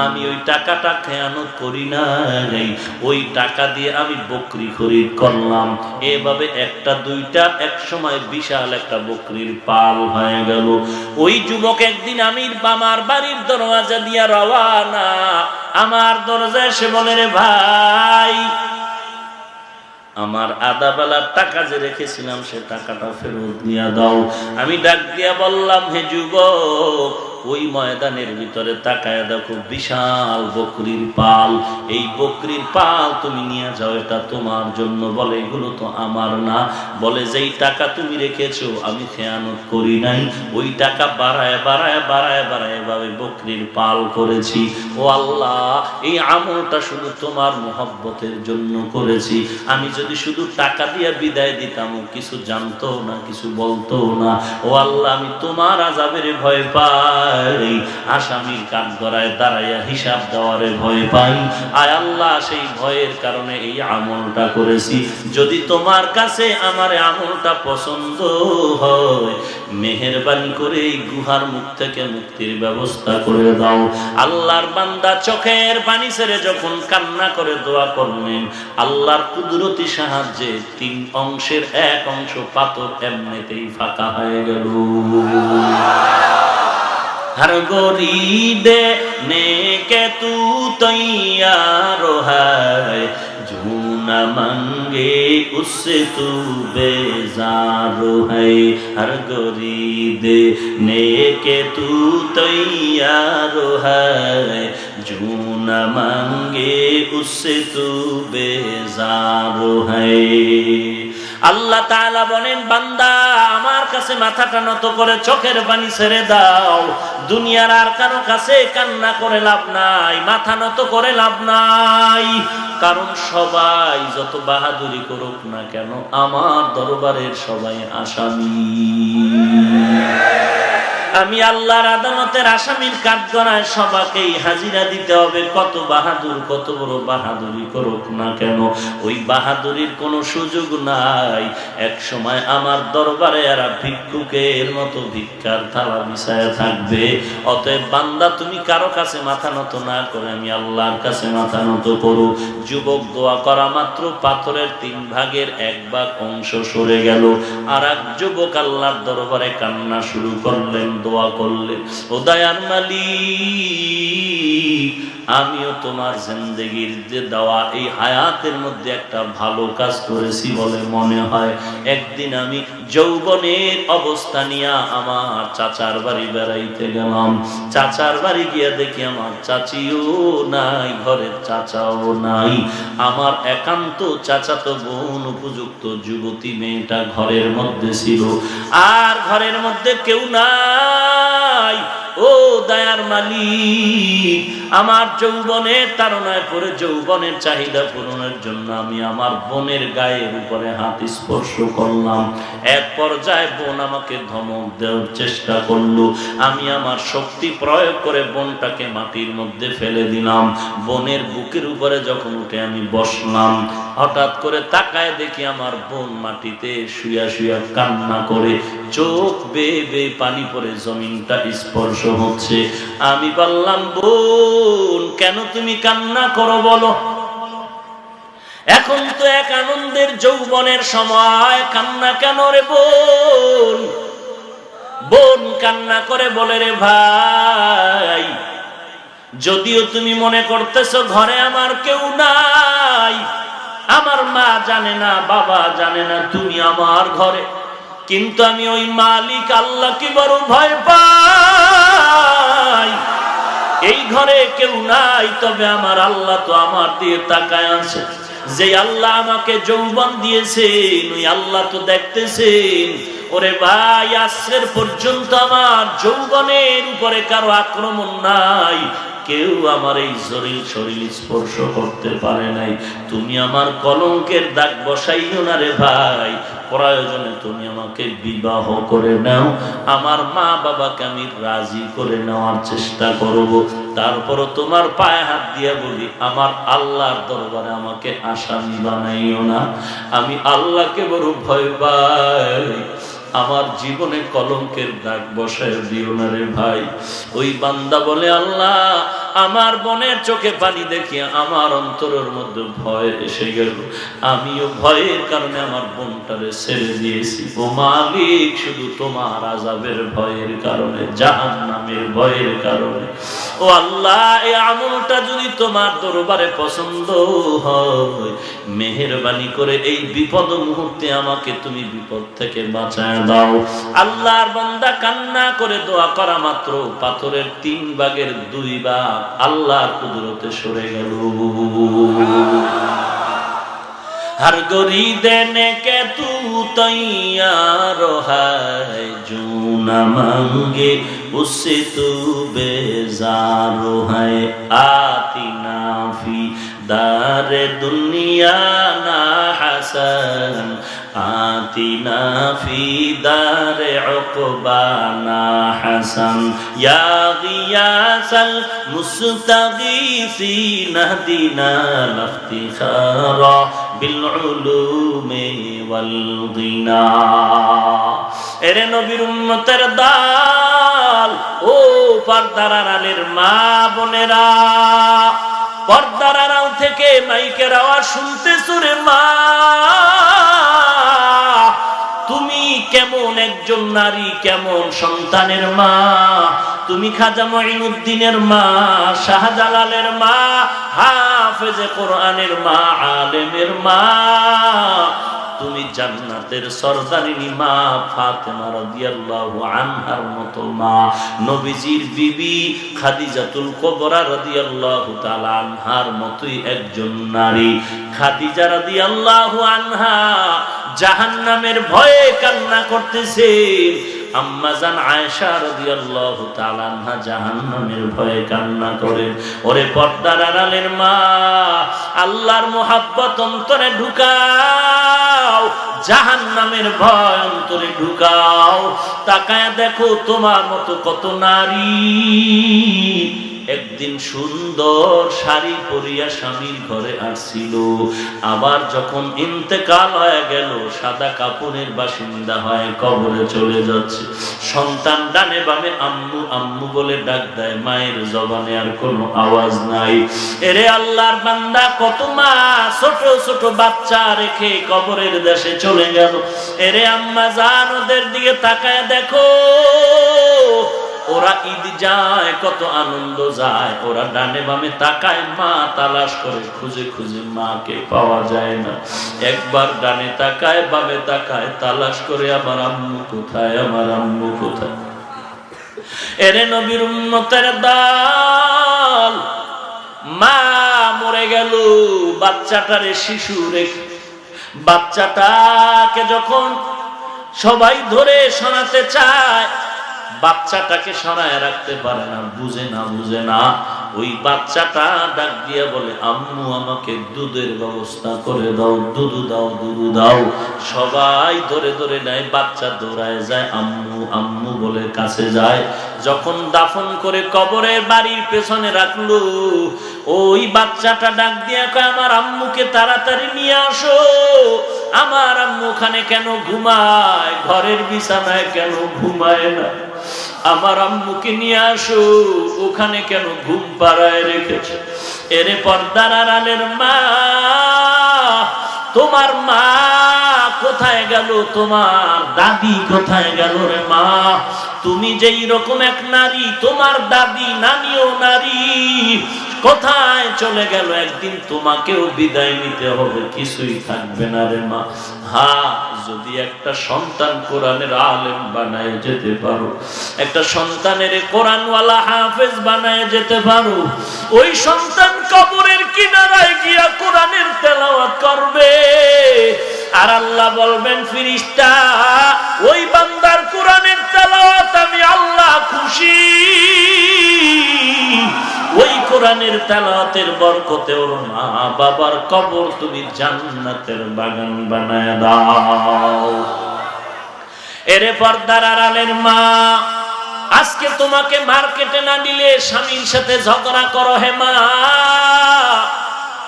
আমি ওই টাকাটা খেয়ানত করি না, ওই টাকা দিয়ে আমি বকরি খরিদ করলাম। এভাবে একটা দুইটা, এক সময় বিশাল একটা বকরির পাল হয়ে গেল। ওই যুবক একদিন আমার বাড়ির দরওয়াজা দিয়া রওয়ানা। আমার দরজায় এসে বলে, রে ভাই, আমার আধা বেলার টাকা যে রেখেছিলাম সে টাকাটা ফেরত নিয়ে দাও। আমি ডাক দিয়া বললাম, হে যুবক, ওই ময়দানের ভিতরে তাকায় দেখো বিশাল বকরির পাল। এই বকরির পাল তুমি নিয়ে যাও, এটা তোমার জন্য। বলে, এগুলো তো আমার না। বলে, যেই টাকা তুমি রেখেছো আমি খেয়ানত করি নাই, ওই টাকা বাড়ায় বাড়ায় বাড়ায় বাড়ায় এভাবে বকরির পাল করেছি। ও আল্লাহ, এই আমলটা শুধু তোমার মহব্বতের জন্য করেছি। আমি যদি শুধু টাকা দিয়ে বিদায় দিতাম, কিছু জানতো না, কিছু বলতো না। ও আল্লাহ, আমি তোমার আযাবের ভয় পাই, আসামির কাঠগড়ায় দাঁড়াইয়া হিসাব দেওয়ারে ভয় পাই। আয় আল্লাহ, সেই ভয়ের কারণে এই আমলটা করেছি। যদি তোমার কাছে আমার আমলটা পছন্দ হয়, মেহেরবানি করে এই গুহার মুখ থেকে মুক্তির ব্যবস্থা করে দাও। আল্লাহর বান্দা চোখের পানি ছেড়ে যখন কান্না করে দোয়া করলেন, আল্লাহর কুদরতি সাহায্যে 3 অংশের 1 অংশ পাথর এমনিতেই ফাঁকা হয়ে গেল। हर गोरी देने के तू तैयार है, जो न मांगे उससे तू बेजार है। हर गोरी देने के तू तैयार है, जो न मांगे उससे तू बेजार है। আল্লাহ তাআলা বলেন, বান্দা আমার কাছে মাথাটা নত করে চোখের পানি ছেড়ে দাও। দুনিয়ার আর কারো কাছে কান্না করে লাভ নাই, মাথা নত করে লাভ নাই। কারণ সবাই যত বাহাদুরি করুক না কেন, আমার দরবারের সবাই আসামি। আমি আল্লাহর আদালতের আসামির কাঠগড়ায় সবাইকেই হাজিরা দিতে হবে। কত বাহাদুর, কত বড় বাহাদুরি করুক না কেন, ওই বাহাদুরির কোনো সুযোগ নাই। এক সময় আমার দরবারে এরা ভিক্ষুকের মতো ভিক্ষার থালা বিছায়া থাকবে। অতএব বান্দা, তুমি কারো কাছে মাথা নত না করে আমি আল্লাহর কাছে মাথা নত করো। যুবক দোয়া করা মাত্র পাথরের 3 ভাগের 1 ভাগ অংশ সরে গেল। আর এক যুবক আল্লাহর দরবারে কান্না শুরু করলেন, দোয়া করলেন, ও দয়ার মালিক, আমিও তোমার জিন্দেগির যে দেওয়া এই হায়াতের মধ্যে একটা ভালো কাজ করেছি বলে মনে হয়। একদিন আমি যৌবনের অবস্থা নিয়ে আমার চাচার বাড়ি বেড়াইতে গেলাম। চাচার বাড়ি গিয়া দেখি আমার চাচিও নাই, ঘরের চাচাও নাই। আমার একান্ত চাচাতো বোন উপযুক্ত যুবতী মেয়েটা ঘরের মধ্যে ছিল, আর ঘরের মধ্যে কেউ নাই। ও দয়ার মালিক, আমার যৌবনের তাড়নায় পড়ে যৌবনের চাহিদা পূরণের জন্য আমি আমার বোনের গায়ের উপরে হাত স্পর্শ করলাম। এক পর্যায়ে বোন আমাকে ধমক দেওয়ার চেষ্টা করলো। আমি আমার শক্তি প্রয়োগ করে বোনটাকে মাটির মধ্যে ফেলে দিলাম। বোনের বুকের উপরে যখন উঠে আমি বসলাম, হঠাৎ করে তাকায় দেখি আমার বোন মাটিতে শুয়া শুয়া কান্না করে, চোখ বেয়ে বেয়ে পানি পড়ে জমিনটা স্পর্শ হচ্ছে। আমি বললাম, বোন কেন তুমি কান্না করো বলো? এখন তো এক আনন্দের যৌবনের সময়, কান্না কেন রে বোন? বোন কান্না করে বলে, রে ভাই, যদিও তুমি মনে করতেছো ঘরে আমার কেউ নাই, আমার মা জানে না, বাবা জানে না তুমি আমার ঘরে, কিন্তু আমি ওই মালিক আল্লাহকে বড় ভয় পাই। এই ঘরে কেউ নাই, তবে আমার আল্লাহ তো আমার দিয়ে তাকায় আছে। যে আল্লাহ আমাকে যৌবন দিয়েছেন, ওই আল্লাহ তো দেখতেছেন। ওরে ভাই, আজকের পর্যন্ত আমার যৌবনের উপরে কারো আক্রমণ নাই, কেউ আমার এই শরীর স্পর্শ করতে পারে নাই। তুমি আমার কলঙ্কের দাগ বসাইও না রে ভাই, প্রয়োজনে তুমি আমাকে বিবাহ করে নাও, আমার মা বাবাকে আমি রাজি করে নেওয়ার চেষ্টা করব। তারপরও তোমার পায়ে হাত দিয়ে বলি, আমার আল্লাহর দরবারে আমাকে আসামি বানাইও না। আমি আল্লাহকে বড় ভয় পাই, আমার জীবনে কলঙ্কের দাগ বসায় দিও না রে ভাই। ওই বান্দা বলে, আল্লাহ, আমার বোনের চোখে পানি দেখিয়ে আমার অন্তরের মধ্যে ভয় এসে গেল। আমিও ভয়ের কারণে আমার বোনটারে ছেড়ে দিয়েছি। ও মালিক, শুধু তোমার আযাবের ভয়ের কারণে, জাহান্নামের ভয়ের কারণে। ও আল্লাহ, এই আমলটা যদি তোমার দরবারে পছন্দ হয়, মেহেরবানি করে এই বিপদ মুহূর্তে আমাকে তুমি বিপদ থেকে বাঁচায় দাও। আল্লাহর বান্দা কান্না করে দোয়া করা মাত্র পাথরের 3 ভাগের 2 ভাগ আল্লাহর কুদরতে সরে গেল। हर गोरी देने के तू तैयार है, जो न मांगे उससे तू बेजार है। आती नाफी दारे दुनिया ना हसन, आती नाफी दारे उक़बा ना हसन। या गियासल मुस्तगीसीन हदीना लफ्तिखारा बिलउलूमे वलगिना। एरे नबीर उम्मतेर दाल, ओ पर्दार आড়ালের মা বোনেরা, পর্দার আড়াল থেকে মাইকের আওয়াজ শুনতেছো রে মা, তুমি কেমন একজন নারী, কেমন সন্তানের মা। তুমি খাজা মঈনুদ্দিনের মা, শাহজালালের মা, হাফেজে কোরআনের মা, আলেমের মা। তুমি জান্নাতের সরদারিনী মা ফাতেমা রাদিয়াল্লাহু আনহার মতো মা। নবীজির বিবি খাদিজাতুল কুবরা রাদিয়াল্লাহু তাআলা আনহার মতোই একজন নারী। খাদিজা রাদিয়াল্লাহু আনহা জাহান্নামের ভয়ে কান্না করতেছে। আম্মাজান আয়েশা রাদিয়াল্লাহু তাআলা আনহা জাহান্নামের ভয়ে কান্না করেন। ওরে পর্দার আড়ালের মা, আল্লাহর মুহাব্বত অন্তরে ঢুকাও, জাহান্নামের ভয় অন্তরে ঢুকাও। তাকায় দেখো তোমার মতো কত নারী একদিন একদিন সুন্দর শাড়ি পরিয়া স্বামীর ঘরে আসছিল, আবার যখন ইন্তেকাল হয়ে গেল সাদা কাপড়ের বাসিন্দা হয় কবরে চলে যাচ্ছে। সন্তান ডানে বামে আম্মু আম্মু বলে ডাক দেয়, মায়ের জবানে আর কোনো আওয়াজ নাই। এরে আল্লাহর বান্দা, কত মা ছোট ছোট বাচ্চা রেখে কবরের দেশে চলে গেল। এরে আম্মা জান, ওদের দিকে তাকায় দেখো, ওরা ঈদ যায়, কত আনন্দ যায়। ওরা ডানে বামে তাকায়, মা তালাশ করে খুঁজে খুঁজে মাকে পাওয়া যায় না। একবার ডানে তাকায় বামে তাকায়, তালাশ করে আমার আম্মু কোথায়, আমার আম্মু কোথায়। এরে নবীর উম্মতের দল, মা মরে গেল, বাচ্চাটারে শিশু রেখে, বাচ্চাটাকে যখন সবাই ধরে শোনাতে চায়, বাচ্চাটাকে সরায় রাখতে পারে না, বুঝে না। ওই বাচ্চাটা ডাক দিয়ে বলে, আম্মু আমাকে দুধের ব্যবস্থা করে দাও, দুধু দাও। সবাই ধরে ধরে নেয়, বাচ্চা দৌড়ায় যায়, আম্মু আম্মু বলে কাছে যায়। যখন দাফন করে কবরের বাড়ির পেছনে রাখলো, ওই বাচ্চাটা ডাক দিয়ে কয়, আমার আম্মুকে তাড়াতাড়ি নিয়ে আসো। আমার আম্মু ওখানে কেন ঘুমায়, ঘরের বিছানায় কেন ঘুমায় না? আমার আম্মুকে নিয়ে আসো, ওখানে কেন ঘুম পাড়ায় রেখেছে? এরে পর্দার আড়ালের মা, তোমার মা কোথায় গেল? তোমার দাদি কোথায় গেল রে মা? তুমি যেই রকম এক নারী, তোমার দাদি নানিও নারী, কোথায় চলে গেল? একদিন তোমাকেও বিদায় নিতে হবে, কিছুই থাকবে না রে মা। হ্যাঁ, যদি একটা সন্তান কোরআনের আলেম বানায় যেতে পারো, একটা সন্তানের কোরআনওয়ালা হাফেজ বানায় যেতে পারো, ওই সন্তান কবরের কিনারায় গিয়া কোরআনের তেলাওয়াত করবে। আর আল্লাহ বলবেন, ফেরেশতা, ওই বান্দার কোরআনের তেলাওয়াত আমি আল্লাহ খুশি, ওই কোরআনের তেলাওয়াতের বরকতে ওর মা বাবার কবর তুমি জান্নাতের বাগান বানায় দাও। এরে পর্দার আড়ালের মা, আজকে তোমাকে মার্কেটে না নিলে স্বামীর সাথে ঝগড়া করো হে মা,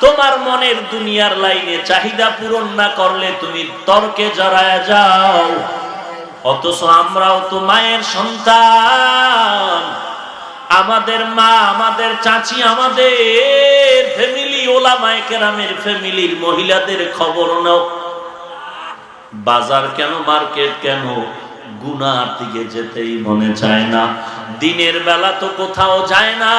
তোমার মনের দুনিয়ার লাইনে চাহিদা পূরণ না করলে তুমি তর্কে জড়ায় যাও। অথচ আমরাও তো মায়ের সন্তান। আমাদের মা, আমাদের চাচি, আমাদের ফ্যামিলি, ওলামায়ে কেরামের ফ্যামিলির মহিলাদের খবর নাও। বাজার কেন, মার্কেট কেন, গুনার দিকে যেতেই মনে চায় না। দিনের বেলা তো কোথাও যায় না,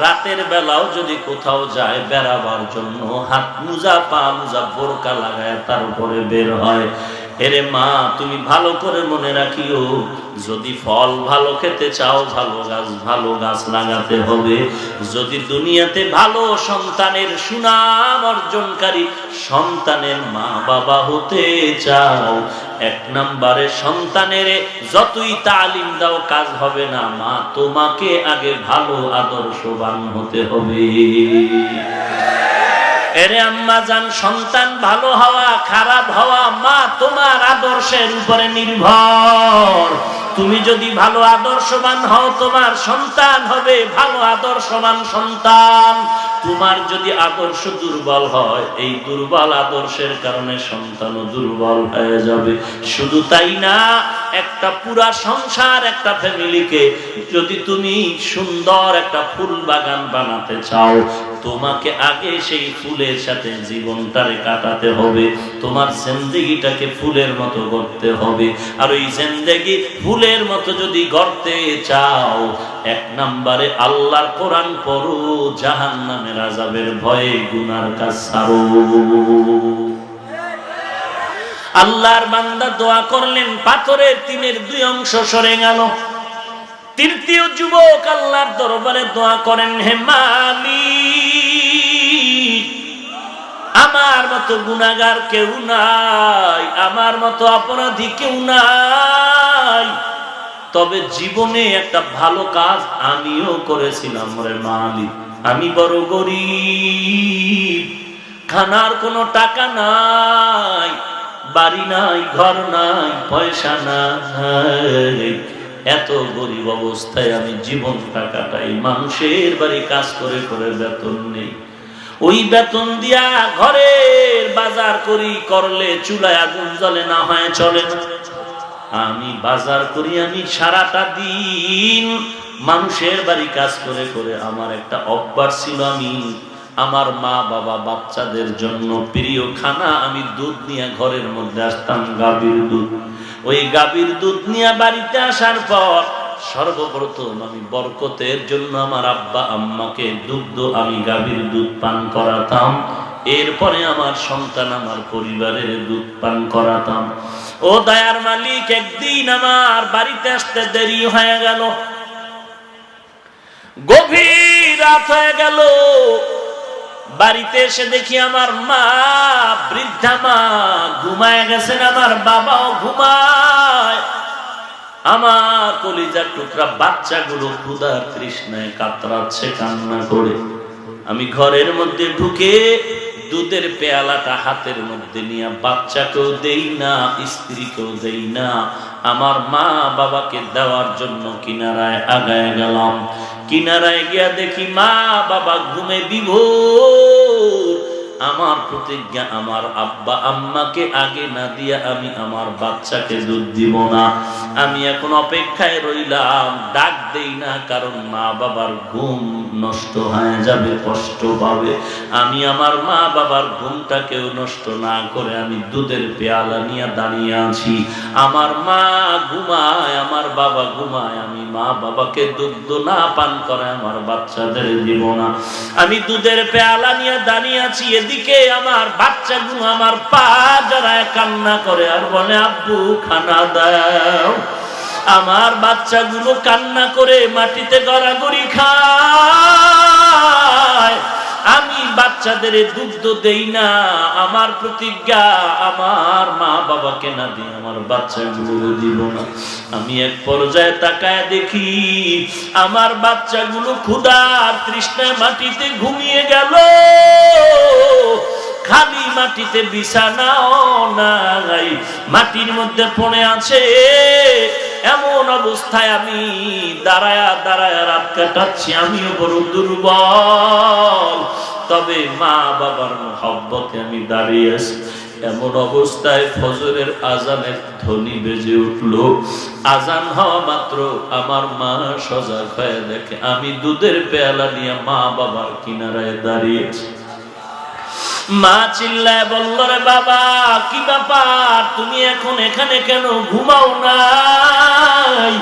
রাতের বেলাও যদি কোথাও যায় বেড়াবার জন্য হাত মুজা পা মুজা বোরকা লাগায় তারপরে বের হয়। এরে মা, তুমি ভালো করে মনে রাখিও, যদি ফল ভালো খেতে চাও ভালো গাছ লাগাতে হবে। যদি দুনিয়াতে ভালো সন্তানের সুনাম অর্জনকারী সন্তানের মা বাবা হতে চাও, এক নম্বরে সন্তানের যতই তালিম দাও কাজ হবে না, মা তোমাকে আগে ভালো আদর্শবান হতে হবে। এরে আম্মা জান, সন্তান ভালো হওয়া খারাপ হওয়া মা তোমার আদর্শের উপরে নির্ভর। তুমি যদি ভালো আদর্শবান হও, তোমার সন্তান হবে ভালো আদর্শবান সন্তান। তোমার যদি আদর্শ দুর্বল হয়, এই দুর্বল আদর্শের কারণে সন্তানও দুর্বল হয়ে যাবে। শুধু তাই না, একটা পুরা সংসার, একটা ফ্যামিলিকে যদি তুমি সুন্দর একটা ফুল বাগান বানাতে চাও, তোমাকে আগে সেই ফুলের সাথে জীবনটারে কাটাতে হবে। তোমার জিন্দেগিটাকে ফুলের মতো গড়তে হবে। আর ওই জিন্দেগি ফুলের মতো যদি গড়তে চাও, এক নম্বরে আল্লাহর কোরআন পড়ো, জাহান্নামের আযাবের ভয়ে গুনার কাজ ছাড়ো। আল্লাহর বান্দা দোয়া করলেন, পাথরের তিনের দুই অংশ সরে গেল। তৃতীয় যুবক আল্লাহর দরবারে দোয়া করেন, হে মালিক, আমার মতো গুনাহগার কেউ নাই, আমার মতো অপরাধী কেউ নাই, তবে জীবনে একটা ভালো কাজ আমিও করেছিলাম রে মালিক। আমি বড় গরিব, খানার কোনো টাকা নাই, বাড়ি নাই, ঘর নাই, পয়সা নাই, এত গরিব অবস্থায় আমি জীবনটা কাটাই, মানুষের বাড়ি কাজ করে করে বেতন নেই, ওই বেতন দিয়া ঘরের বাজার করি, করলে চুলায় আগুন জ্বলে না হয় চলে না। আমি বাজার করি, আমি সারাটা দিন মানুষের বাড়ি কাজ করে করে আমার একটা অভ্যাস ছিল, আমি আমার মা বাবা বাচ্চাদের জন্য প্রিয় খানা আমি দুধ নিয়ে ঘরের মধ্যে আসতাম, গাভীর দুধ। ওই গাভীর দুধ নিয়ে বাড়িতে আসার পর সর্বপ্রথম আমি বরকতের জন্য আমার আব্বা আম্মাকে দুগ্ধ, আমি গাভীর দুধ পান করাতাম, এরপরে আমার সন্তান আমার পরিবারের দুধ পান করাতাম। ও দয়ার মালিক, একদিন আমার বাড়িতে আসতে দেরি হয়ে গেল, গভীর রাত হয়ে গেল। বাড়িতে এসে দেখি আমার মা, বৃদ্ধা মা ঘুমায় গেছেন, আমার বাবাও ঘুমায়। আমার কলিজার টুকরা বাচ্চাগুলো ক্ষুধার তৃষ্ণায় কাতরাচ্ছে, কান্না করে। আমি ঘরের মধ্যে ঢুকে দুধের পেয়ালাটা হাতের মধ্যে নিয়ে বাচ্চাকেও দেই না, স্ত্রীকেও দেই না, আমার মা বাবাকে দেওয়ার জন্য কিনারায় আগায় গেলাম। কিনারায় গিয়া দেখি মা বাবা ঘুমে বিভোর। আমার প্রতিজ্ঞা, আমার আব্বা আম্মাকে আগে না দিয়া আমি আমার বাচ্চাকে দুধ দিব না। আমি এখন অপেক্ষায় রইলাম, ডাক দেই না, কারণ মা বাবার ঘুম নষ্ট হয়ে যাবে, কষ্ট পাবে। আমি আমার মা বাবার ঘুমটাকেও নষ্ট না করে আমি দুধের পেয়ালা নিয়ে দাঁড়িয়ে আছি। আমার মা ঘুমায়, আমার বাবা ঘুমায়, আমি মা বাবাকে দুগ্ধ না পান করে আমার বাচ্চাদের দিব না। আমি দুধের পেয়ালা নিয়ে দাঁড়িয়ে আছি, এদিকে আমার বাচ্চাগুলো আমার পা জড়ায় কান্না করে আর বলে, আব্বু খানা দাও। আমার বাচ্চাগুলো কান্না করে মাটিতে গড়াগড়ি খায়। আমি বাচ্চাদের দুগ্ধ দেই না, আমার প্রতিজ্ঞা, আমার মা বাবাকে না দিয়ে আমার বাচ্চাগুলো দিব না। আমি এক পর্যায়ে তাকায় দেখি আমার বাচ্চাগুলো ক্ষুধার তৃষ্ণায় মাটিতে ঘুমিয়ে গেল, খালি মাটিতে, বিছানাও নাই, মাটির মধ্যে পড়ে আছে। এমন অবস্থায় আমি দাঁড়ায় দাঁড়ায় রাত কাটাচ্ছি, আমিও বড় দুর্বল, তবে মা বাবার মহব্বতে আমি দাঁড়িয়ে আছি। এমন অবস্থায় ফজরের আজানের ধ্বনি বেজে উঠলো। আজান হওয়া মাত্র আমার মা সজাগ হয়ে দেখে আমি দুধের পেয়ালা নিয়ে মা বাবার কিনারায় দাঁড়িয়েছি। মা চিল্লায় বলল, রে বাবা, কি ব্যাপার, তুমি এখন এখানে কেন, ঘুমাও নাই?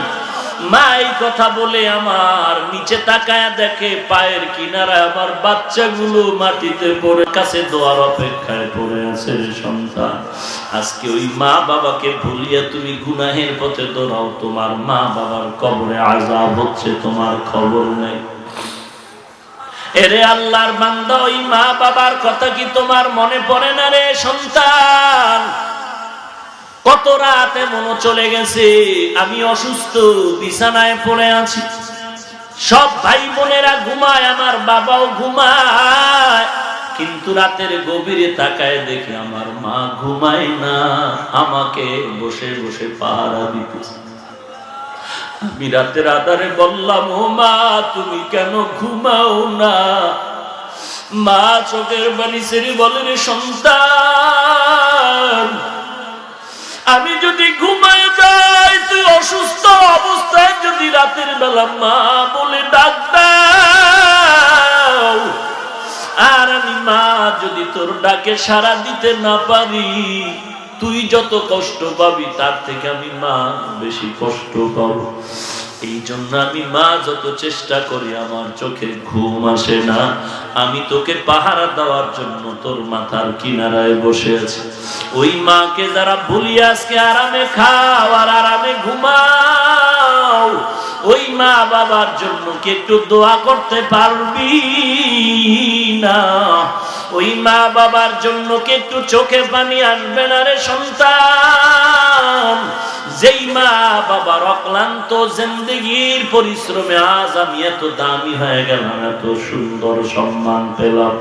মা এই কথা বলে আমার নিচে তাকায় দেখে পায়ের কিনারায় আমার বাচ্চাগুলো মাটিতে পড়ে কাছে দোয়ার অপেক্ষায় পড়ে আছে। রে সন্তান, আজকে ওই মা বাবাকে ভুলিয়া তুমি গুনাহের পথে দৌড়াও, তোমার মা বাবার কবরে আযাব হচ্ছে, তোমার খবর নেই। এরে আল্লাহর বান্দা, ওই মা বাবার কথা কি তোমার মনে পড়ে না রে সন্তান? কত রাতে মনে চলে গেছে, আমি অসুস্থ, বিছানায় পড়ে আছি, সব ভাই বোনেরা ঘুমায়, আমার বাবাও ঘুমায়, কিন্তু রাতের গভীরে তাকায় দেখি আমার মা ঘুমায় না, আমাকে বসে বসে পাহারা দিতেছে। আমি রাতের আধারে বললাম, ও মা, তুমি কেন ঘুমাও না? মা চোখের পানি ছেড়ে বলে, রে সন্তান, আমি যদি ঘুমায় যাই, তুই অসুস্থ অবস্থায় যদি রাতের বেলা মা বলে ডাক দাও, আর আমি মা যদি তোর ডাকে সাড়া দিতে না পারি, তুই যত কষ্ট পাবি তার থেকে আমি মা বেশি কষ্ট পাবো। এই জন্য আমি মা যত চেষ্টা করি আমার চোখে ঘুম আসে না। আমি তোকে পাহারা দেওয়ার জন্য তোর মাথার কিনারায় বসে আছি। ওই মাকে যারা ভুলি আজকে আরামে খাও আর আরামে ঘুমাও, ওই মা বাবার জন্য কি একটু দোয়া করতে পারবি না? ওই মা বাবার জন্য কি একটু চোখে পানি আসবে না রে সন্তান? যেই মা বাবার অক্লান্ত জিন্দেগির পরিশ্রমে আজ আমি এত দামি হয়ে গেলাম, এত সুন্দর সম্মান পেলাম,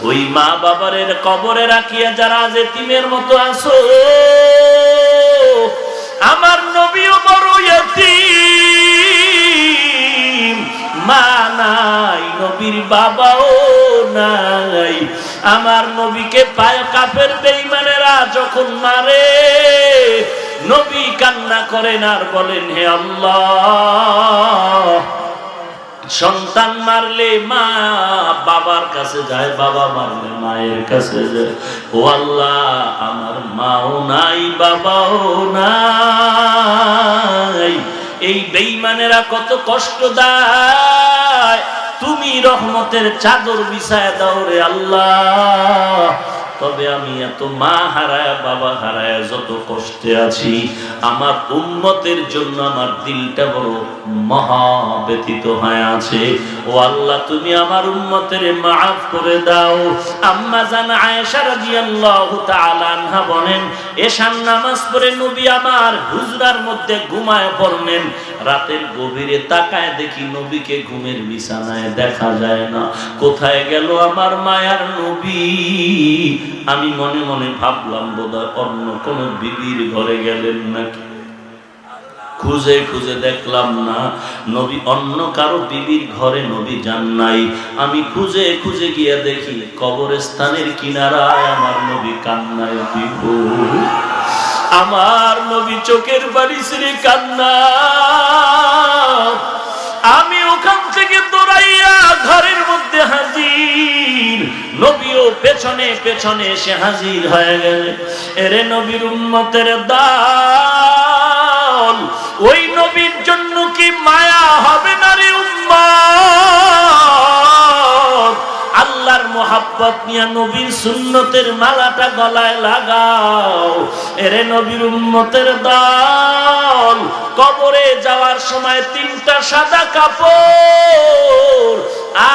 ওই মা বাবার কবরে রাখিয়া যারা আজ এতিমের মতো আছো, আমার নবীও বড় এতিম। মা নাই, নবীর বাবাও নাই। আমার নবীকে পায় কাফের বেঈমানেরা যখন মারে, নবী কান্না করেন আর বলেন, হে আল্লাহ, সন্তান মারলে মা বাবার কাছে যায়, বাবা মারলে মায়ের কাছে যায়। ও আল্লাহ, আমার মাও নাই, বাবাও নাই। এই বেঈমানেরা কত কষ্ট দেয়, তুমি রহমতের চাদর বিছায়া দাও রে আল্লাহ। তবে আমি এত মা হারায় বাবা হারায় যত কষ্টে আছি, আমার উম্মতের জন্য আমার দিলটা বড় মহা ব্যথিত হয়ে আছে। ও আল্লাহ, তুমি আমার উম্মতের মাফ করে দাও। আম্মা জান আয়েশা রাদিয়াল্লাহু তাআলা আনহা বলেন, এশার নামাজ পড়ে নবী আমার হুজরার মধ্যে ঘুমায় পড়লেন। রাতের গভীরে তাকায় দেখি নবীকে ঘুমের বিছানায় দেখা যায় না। কোথায় গেল আমার মায়ার নবী? আমি মনে মনে ভাবলাম বোধহয় অন্য কোন বিবির ঘরে গেলেন নাকি। খুঁজে খুঁজে দেখলাম না, নবী অন্য কারো বিবির ঘরে নবী যান নাই। আমি খুঁজে খুঁজে গিয়ে দেখি কবরস্থানের কিনারায় আমার নবী কান্নায় বিভোর। আমার নবী চোখের বাড়ি ছেড়ে কান্না। আমি ওখান থেকে দৌড়াইয়া ঘরের মধ্যে হাজির, নবীও পেছনে পেছনে এসে হাজির হয়ে গেলেন। এরে নবীর উম্মতের দল, ওই নবীর জন্য কি মায়া হবে না রে উম্মত? আল্লাহর মোহাব্বত নিয়ে নবীর সুন্নতের মালাটা গলায় লাগাও। এরে নবীর উম্মতের দল, কবরে যাওয়ার সময় 3টা সাদা কাপড়,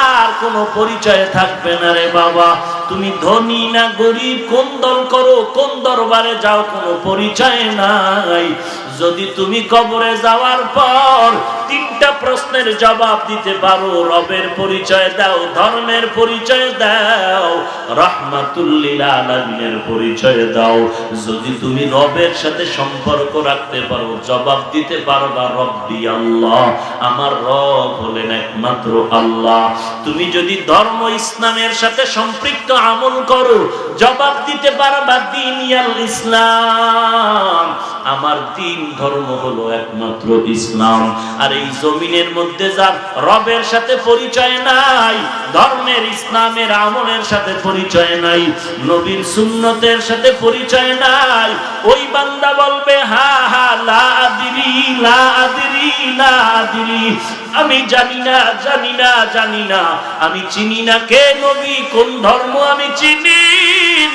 আর কোনো পরিচয় থাকবে না রে বাবা। তুমি ধনী না গরিব, কোন দল করো, কোন দরবারে যাও, কোনো পরিচয় নাই। যদি তুমি কবরে যাওয়ার পর 3টা প্রশ্নের জবাব দিতে পারো, রবের পরিচয় দাও, ধর্মের পরিচয় দাও, রাহমাতুল লিল আলামিনের পরিচয় দাও। যদি তুমি রবের সাথে সম্পর্ক রাখতে পারো, জবাব দিতে পারবা রব্বি আল্লাহ, আমার রব হলেন একমাত্র আল্লাহ। তুমি যদি ধর্ম ইসলামের সাথে সম্পৃক্ত আমল করো, জবাব দিতে পারবা দীনিয়াল ইসলাম, আমার দিন ধর্ম হলো একমাত্র ইসলাম। আর এই জমিনের মধ্যে যার রবের সাথে পরিচয় নাই, ধর্মের ইসলামের আমলের সাথে পরিচয় নাই, নবীর সুন্নতের সাথে পরিচয় নাই, ওই বান্দা বলবে হা হা লা আদরি লা আদরি লা আদরি, আমি জানি না জানি না জানি না, আমি চিনি না কে নবী, কোন ধর্ম আমি চিনি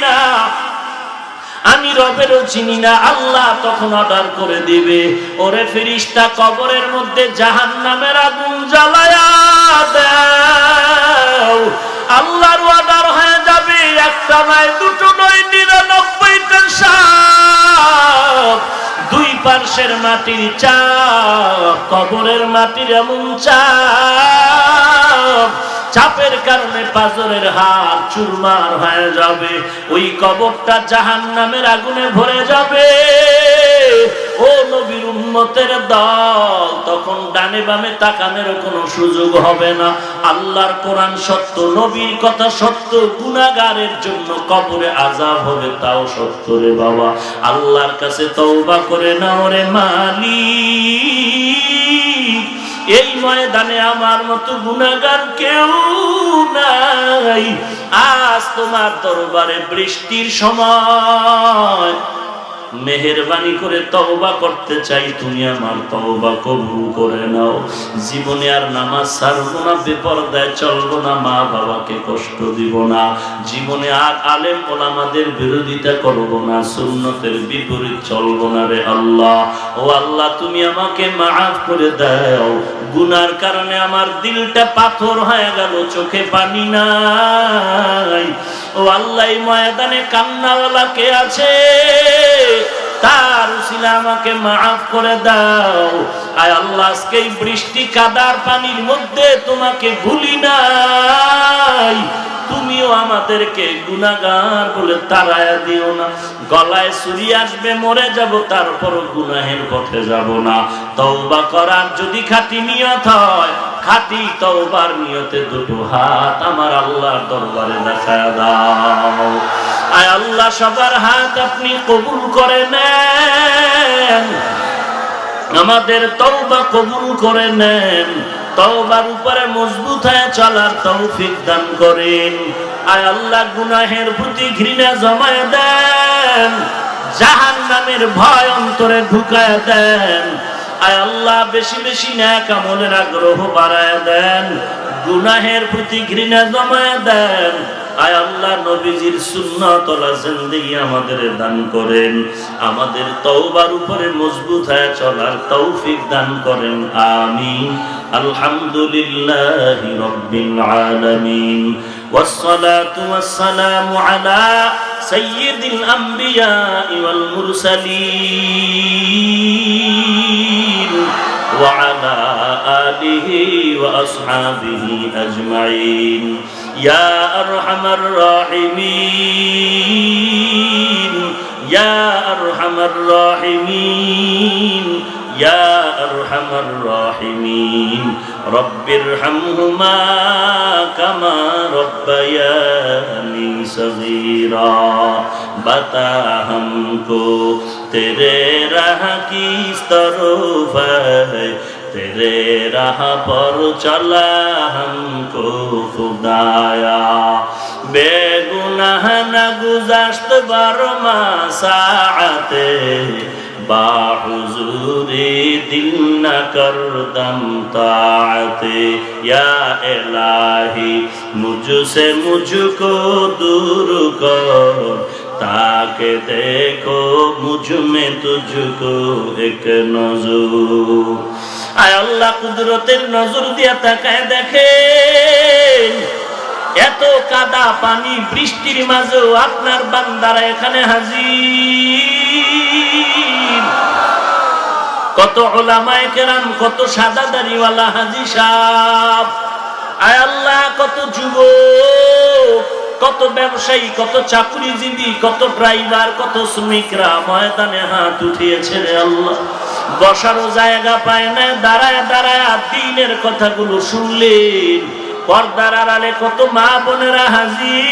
না, আমি রবেরও চিনি না। আল্লাহ তখন অর্ডার করে দিবে, ওরে ফেরেশতা কবরের মধ্যে জাহান্নামের আগুন জ্বালায়া দাও। আল্লাহর অর্ডার হয়ে যাবে, একটা নয়, দুটো নয়, 99টা সাপ। দুই পার্শ্বের মাটির চাপ, কবরের মাটির এমন চাপ, চাপের কারণে পাজরের হাড় চুরমার হয়ে যাবে, ওই কবরটা জাহান্নামের আগুনে ভরে যাবে। ও নবীর উম্মতের দল, তখন ডানে বামে তাকানোর কোনো সুযোগ হবে না। আল্লাহর কোরআন সত্য, নবীর কথা সত্য, গুনাহগারের জন্য কবরে আযাব হবে তাও সত্য রে বাবা। আল্লাহর কাছে তওবা করে নাও রে মালিক, এই ময়দানে আমার মতো গুনাহগার কেউ নাই। আজ তোমার দরবারে বৃষ্টির সময়, মেহেরবানি করে তওবা করতে চাই, তুমি আমার তওবা কবুল করে নাও। জীবনে আর নামাজ ছাড়বো না, বেপরদায় চলবো না, মা বাবাকে কষ্ট দিব না, জীবনে আর আলেম ওলামাদের বিরোধিতা করব না, সুন্নতের বিপরীত চলবো না রে আল্লাহ। ও আল্লাহ, তুমি আমাকে মাফ করে দাও। গুনার কারণে আমার দিলটা পাথর হয়ে গেল, চোখে পানি নাই। ও আল্লাহ, এই ময়দানে কান্নাওয়ালা কে আছে, তার উসিলা আমাকে মাফ করে দাও। আয় আল্লাহ, আজকে এই বৃষ্টি কাদার পানির মধ্যে তোমাকে ভুলি নাই, তুমিও আমাদেরকে গুনাহগার বলে তাড়ায়া দিও না। গলায় ছুরি আসবে, মরে যাব, তারপর গুনাহের পথে যাব না। তওবা করার যদি খাঁটি নিয়ত হয়, খাঁটি তওবার নিয়তে দুটো হাত আমার আল্লাহর দরবারে দেখায় দাও। আয় আল্লাহ, সবার হাত আপনি কবুল করে নেন, আমাদের তওবা কবুল করে নেন, তওবার উপরে মজবুত হয়ে চলার তৌফিক দান করেন। আয় আল্লাহ, গুনাহের প্রতি ঘৃণা জমায় দেন, জাহান্নামের ভয় অন্তরে ঢুকায় দেন। আয় আল্লাহ, বেশি বেশি নেক আমলের আগ্রহ বাড়ায় দেন, গুনাহের প্রতি ঘৃণা জমায় দেন। আয় আল্লাহ, নবীজির সুন্নাতওয়ালা জিন্দেগি আমাদের দান করেন, আমাদের তওবার উপরে মজবুত হয়ে চলার তৌফিক দান করেন। আমিন। আলহামদুলিল্লাহি রাব্বিল আলামিন, ওয়াসসালাতু ওয়াসসালামু আলা সাইয়্যিদিল আমবিয়া ওয়াল মুরসালিন ওয়া আলা আলিহি ওয়া আসহাবিহি আজমাইন। ইয়া আরহামার রাহিমিন, ইয়া আরহামার রাহিমিন, ইয়া আরহামার রাহিমিন। রব্বিরহামহুমা কামা রব্বায়ানি সগীরা। बता हमको तेरे राह की तरफ है, तेरे राह पर चला हमको खुदाया। बेगुनाह न गुज़श्त बरमा साअते, बाहुज़ूरी दिल न करदम ताअते। या इलाही मुझसे मुझको दूर कर, ताके देखो मुझ में तुझको एक नजर। आय अल्लाह, कुदरतेर नजर दिया ताकाय देखेन, এত কাদা পানি বৃষ্টির মাঝেও আপনার বান্দারা এখানে হাজির। কত উলামায়ে কেরাম, কত সাদা দাড়িওয়ালা হাজী সাহেব, আয় আল্লাহ, কত যুবক, কত ব্যবসায়ী, কত চাকরিজীবী, কত ড্রাইভার, কত শ্রমিকরা ময়দানে হাত উঠিয়েছে রে আল্লাহ। বসারও জায়গা পায় না, দাঁড়ায় দাঁড়ায় দ্বীনের কথাগুলো শুনলেন। পর্দার আড়ালে কত মা বোনেরা হাজির।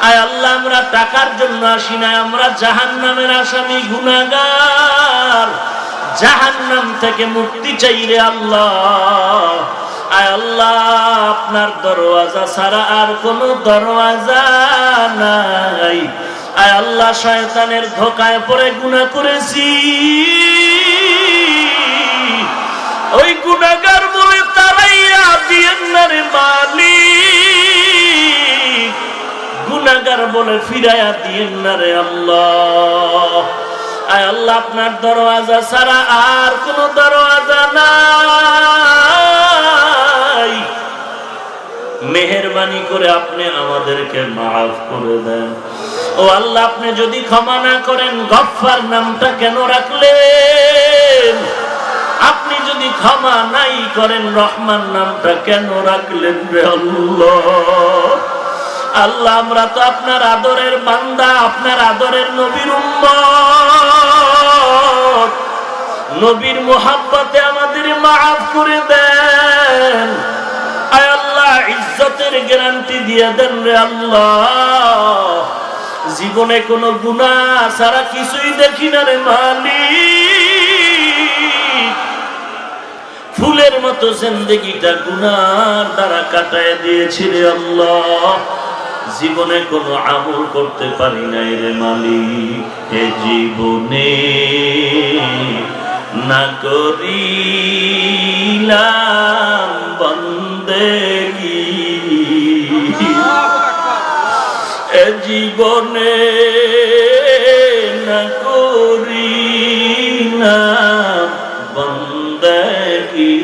আয় আল্লাহ, আমরা টাকার জন্য আসি না, আমরা জাহান্নামের আসামি, গুনাহগার, জাহান্নাম থেকে মুক্তি চাই রে আল্লাহ। আয় আল্লাহ, আপনার দরওয়াজা ছাড়া আর কোনো দরওয়াজা নাই। আয় আল্লাহ, শয়তানের ধোকায় পড়ে গুনাহ করেছি, ওই গুনাহগার বলে তারাইয়া দিয়েন না রে মালিক, গুনাহগার বলে ফিরাইয়া দিয়েন না রে আল্লাহ। আয় আল্লাহ, আপনার দরওয়াজা ছাড়া আর কোনো দরওয়াজা নাই। মেহেরবানি করে আপনি আমাদেরকে মাফ করে দেন। ও আল্লাহ, আপনি যদি ক্ষমা না করেন, গফফার নামটা কেন রাখলেন? আপনি যদি ক্ষমা নাই করেন, রহমান নামটা কেন রাখলেন রে আল্লাহ? আল্লাহ, আমরা তো আপনার আদরের বান্দা, আপনার আদরের নবীর উম্মত, নবীর মুহাব্বতে আমাদের মাফ করে দেন। আয় আল্লাহ, ইজ্জতের গ্যারান্টি দিয়ে দেন রে আল্লাহ। জীবনে কোনো গুনাহ ছাড়া কিছুই দেখি না রে মালিক, ফুলের মতো জিন্দেগিটা গুনার দ্বারা কাটায় দিয়েছি রে আল্লাহ। জীবনে কোনো আমল করতে পারি নাই রে মালিক। হে জীবনে না করিলাম বন্দেগি, এ জীবনে না করিলাম বন্দেগি,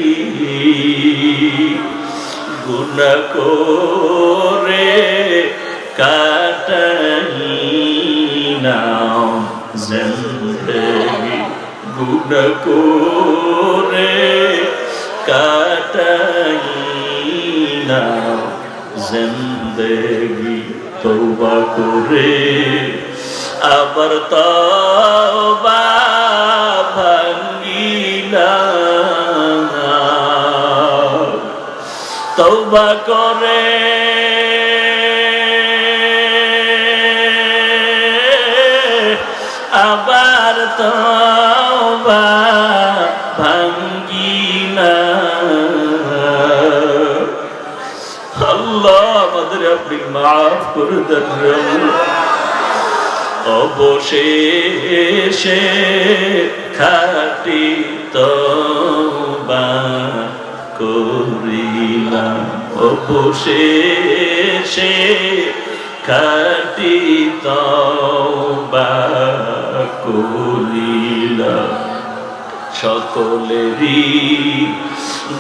গুনাহ করে কাটাইলাম জিন্দেগি, গুনাহ করে কাটাইলাম জিন্দেগি। তওবা করে আবার তওবা ভাঙ্গিলাম। তওবা করে আবার তওবা ভাঙ্গিনা। আল্লাহ আমাদের আপনি মাফ করে দেন। অবশেষে খাঁটি তওবা করিলাম, অবশেষে খাঁটি তওবা করিলাম। সকলেরই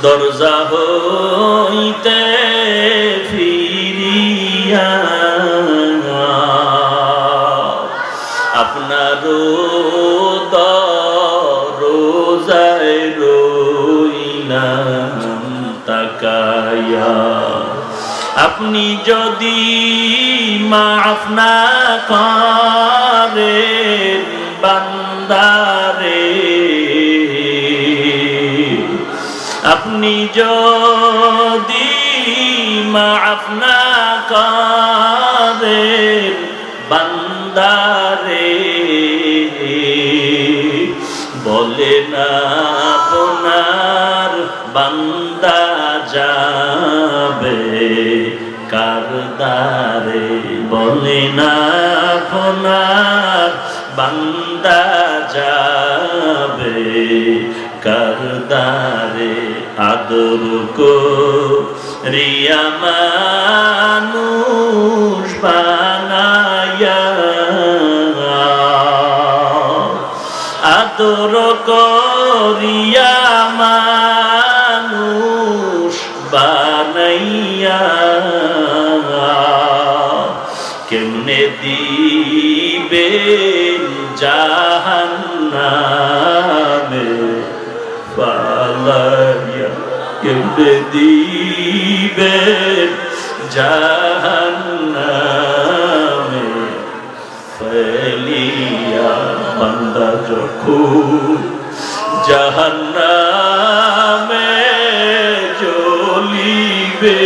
দরজা হইতে ফিরিয়া আপনারও দরজায় রইলাম তাকায়া। আপনি যদি মাফ না করেন বান্দারে, আপনি যদি মাফ না করেন বান্দারে, বলে না আপনার বান্দা যাবে কারদারে, বলে না আপনার বান্দা যাবে কারদারে। আদর করিয়া মানুষ বানায়া, আদর করিয়া মানুষ বানাইয়া কেমনে দিবেন জাহান্নামে ফালাইয়া, কেমনে দিবেন জাহান্নামে ফেলিয়া। বান্দা যখন জাহান্নামে জ্বলিবে,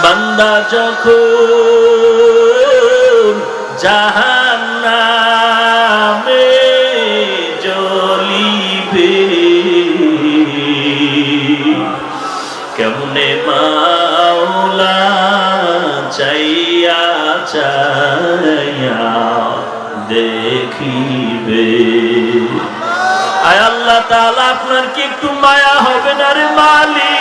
বান্দা যখন জাহান্নামে জ্বলিবে, কেমনে মাওলা চাইয়া চাইয়া দেখিবে। আয় আল্লাহ তাআলা আপনার কি একটু মায়া হবে না রে মালিক?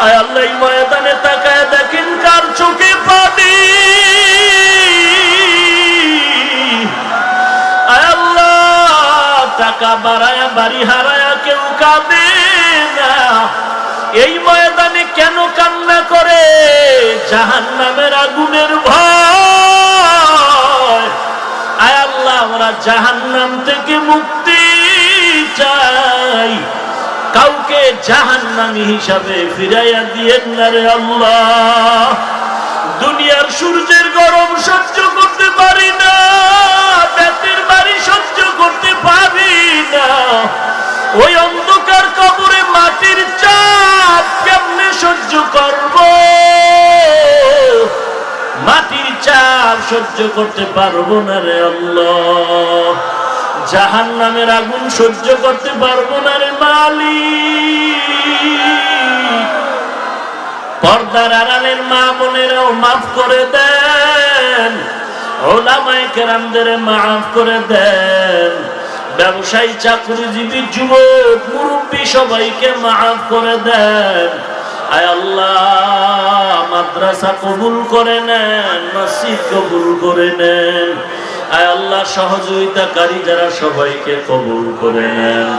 আয় আল্লাহ এই ময়দানে তাকায় দেখেন কার চোখে পানি। আয় আল্লাহ টাকা বাড়ায়া বাড়ি হারায়া কেউ কাঁদে না, এই ময়দানে কেন কান্না করে? জাহান্নামের আগুনের ভয়। আয় আল্লাহ আমরা জাহান্নাম থেকে মুক্তি চাই, কাউকে জাহান্নামী হিসাবে ফিরাইয়া দিয়েন না রে আল্লাহ। দুনিয়ার সূর্যের গরম সহ্য করতে পারি না, বেতের বাড়ি সহ্য করতে পারি না, ওই অন্ধকার কবরে মাটির চাপ কেমনে সহ্য করব? মাটির চাপ সহ্য করতে পারবো না রে আল্লাহ। জাহান্নামের আগুন সহ্য করতে পারবো না রে মালিক। পর্দার আড়ালের মা বোনেরাও মাফ করে দেন, ওলামায়ে কেরামদের মাফ করে দেন, ব্যবসায়ী চাকরিজীবী যুবক মুরব্বী সবাইকে মাফ করে দেন। আয় আল্লাহ মাদ্রাসা কবুল করে নেন, মসজিদ কবুল করে নেন। আয় আল্লাহ সহযোগিতাকারী যারা সবাইকে কবুল করে নেন।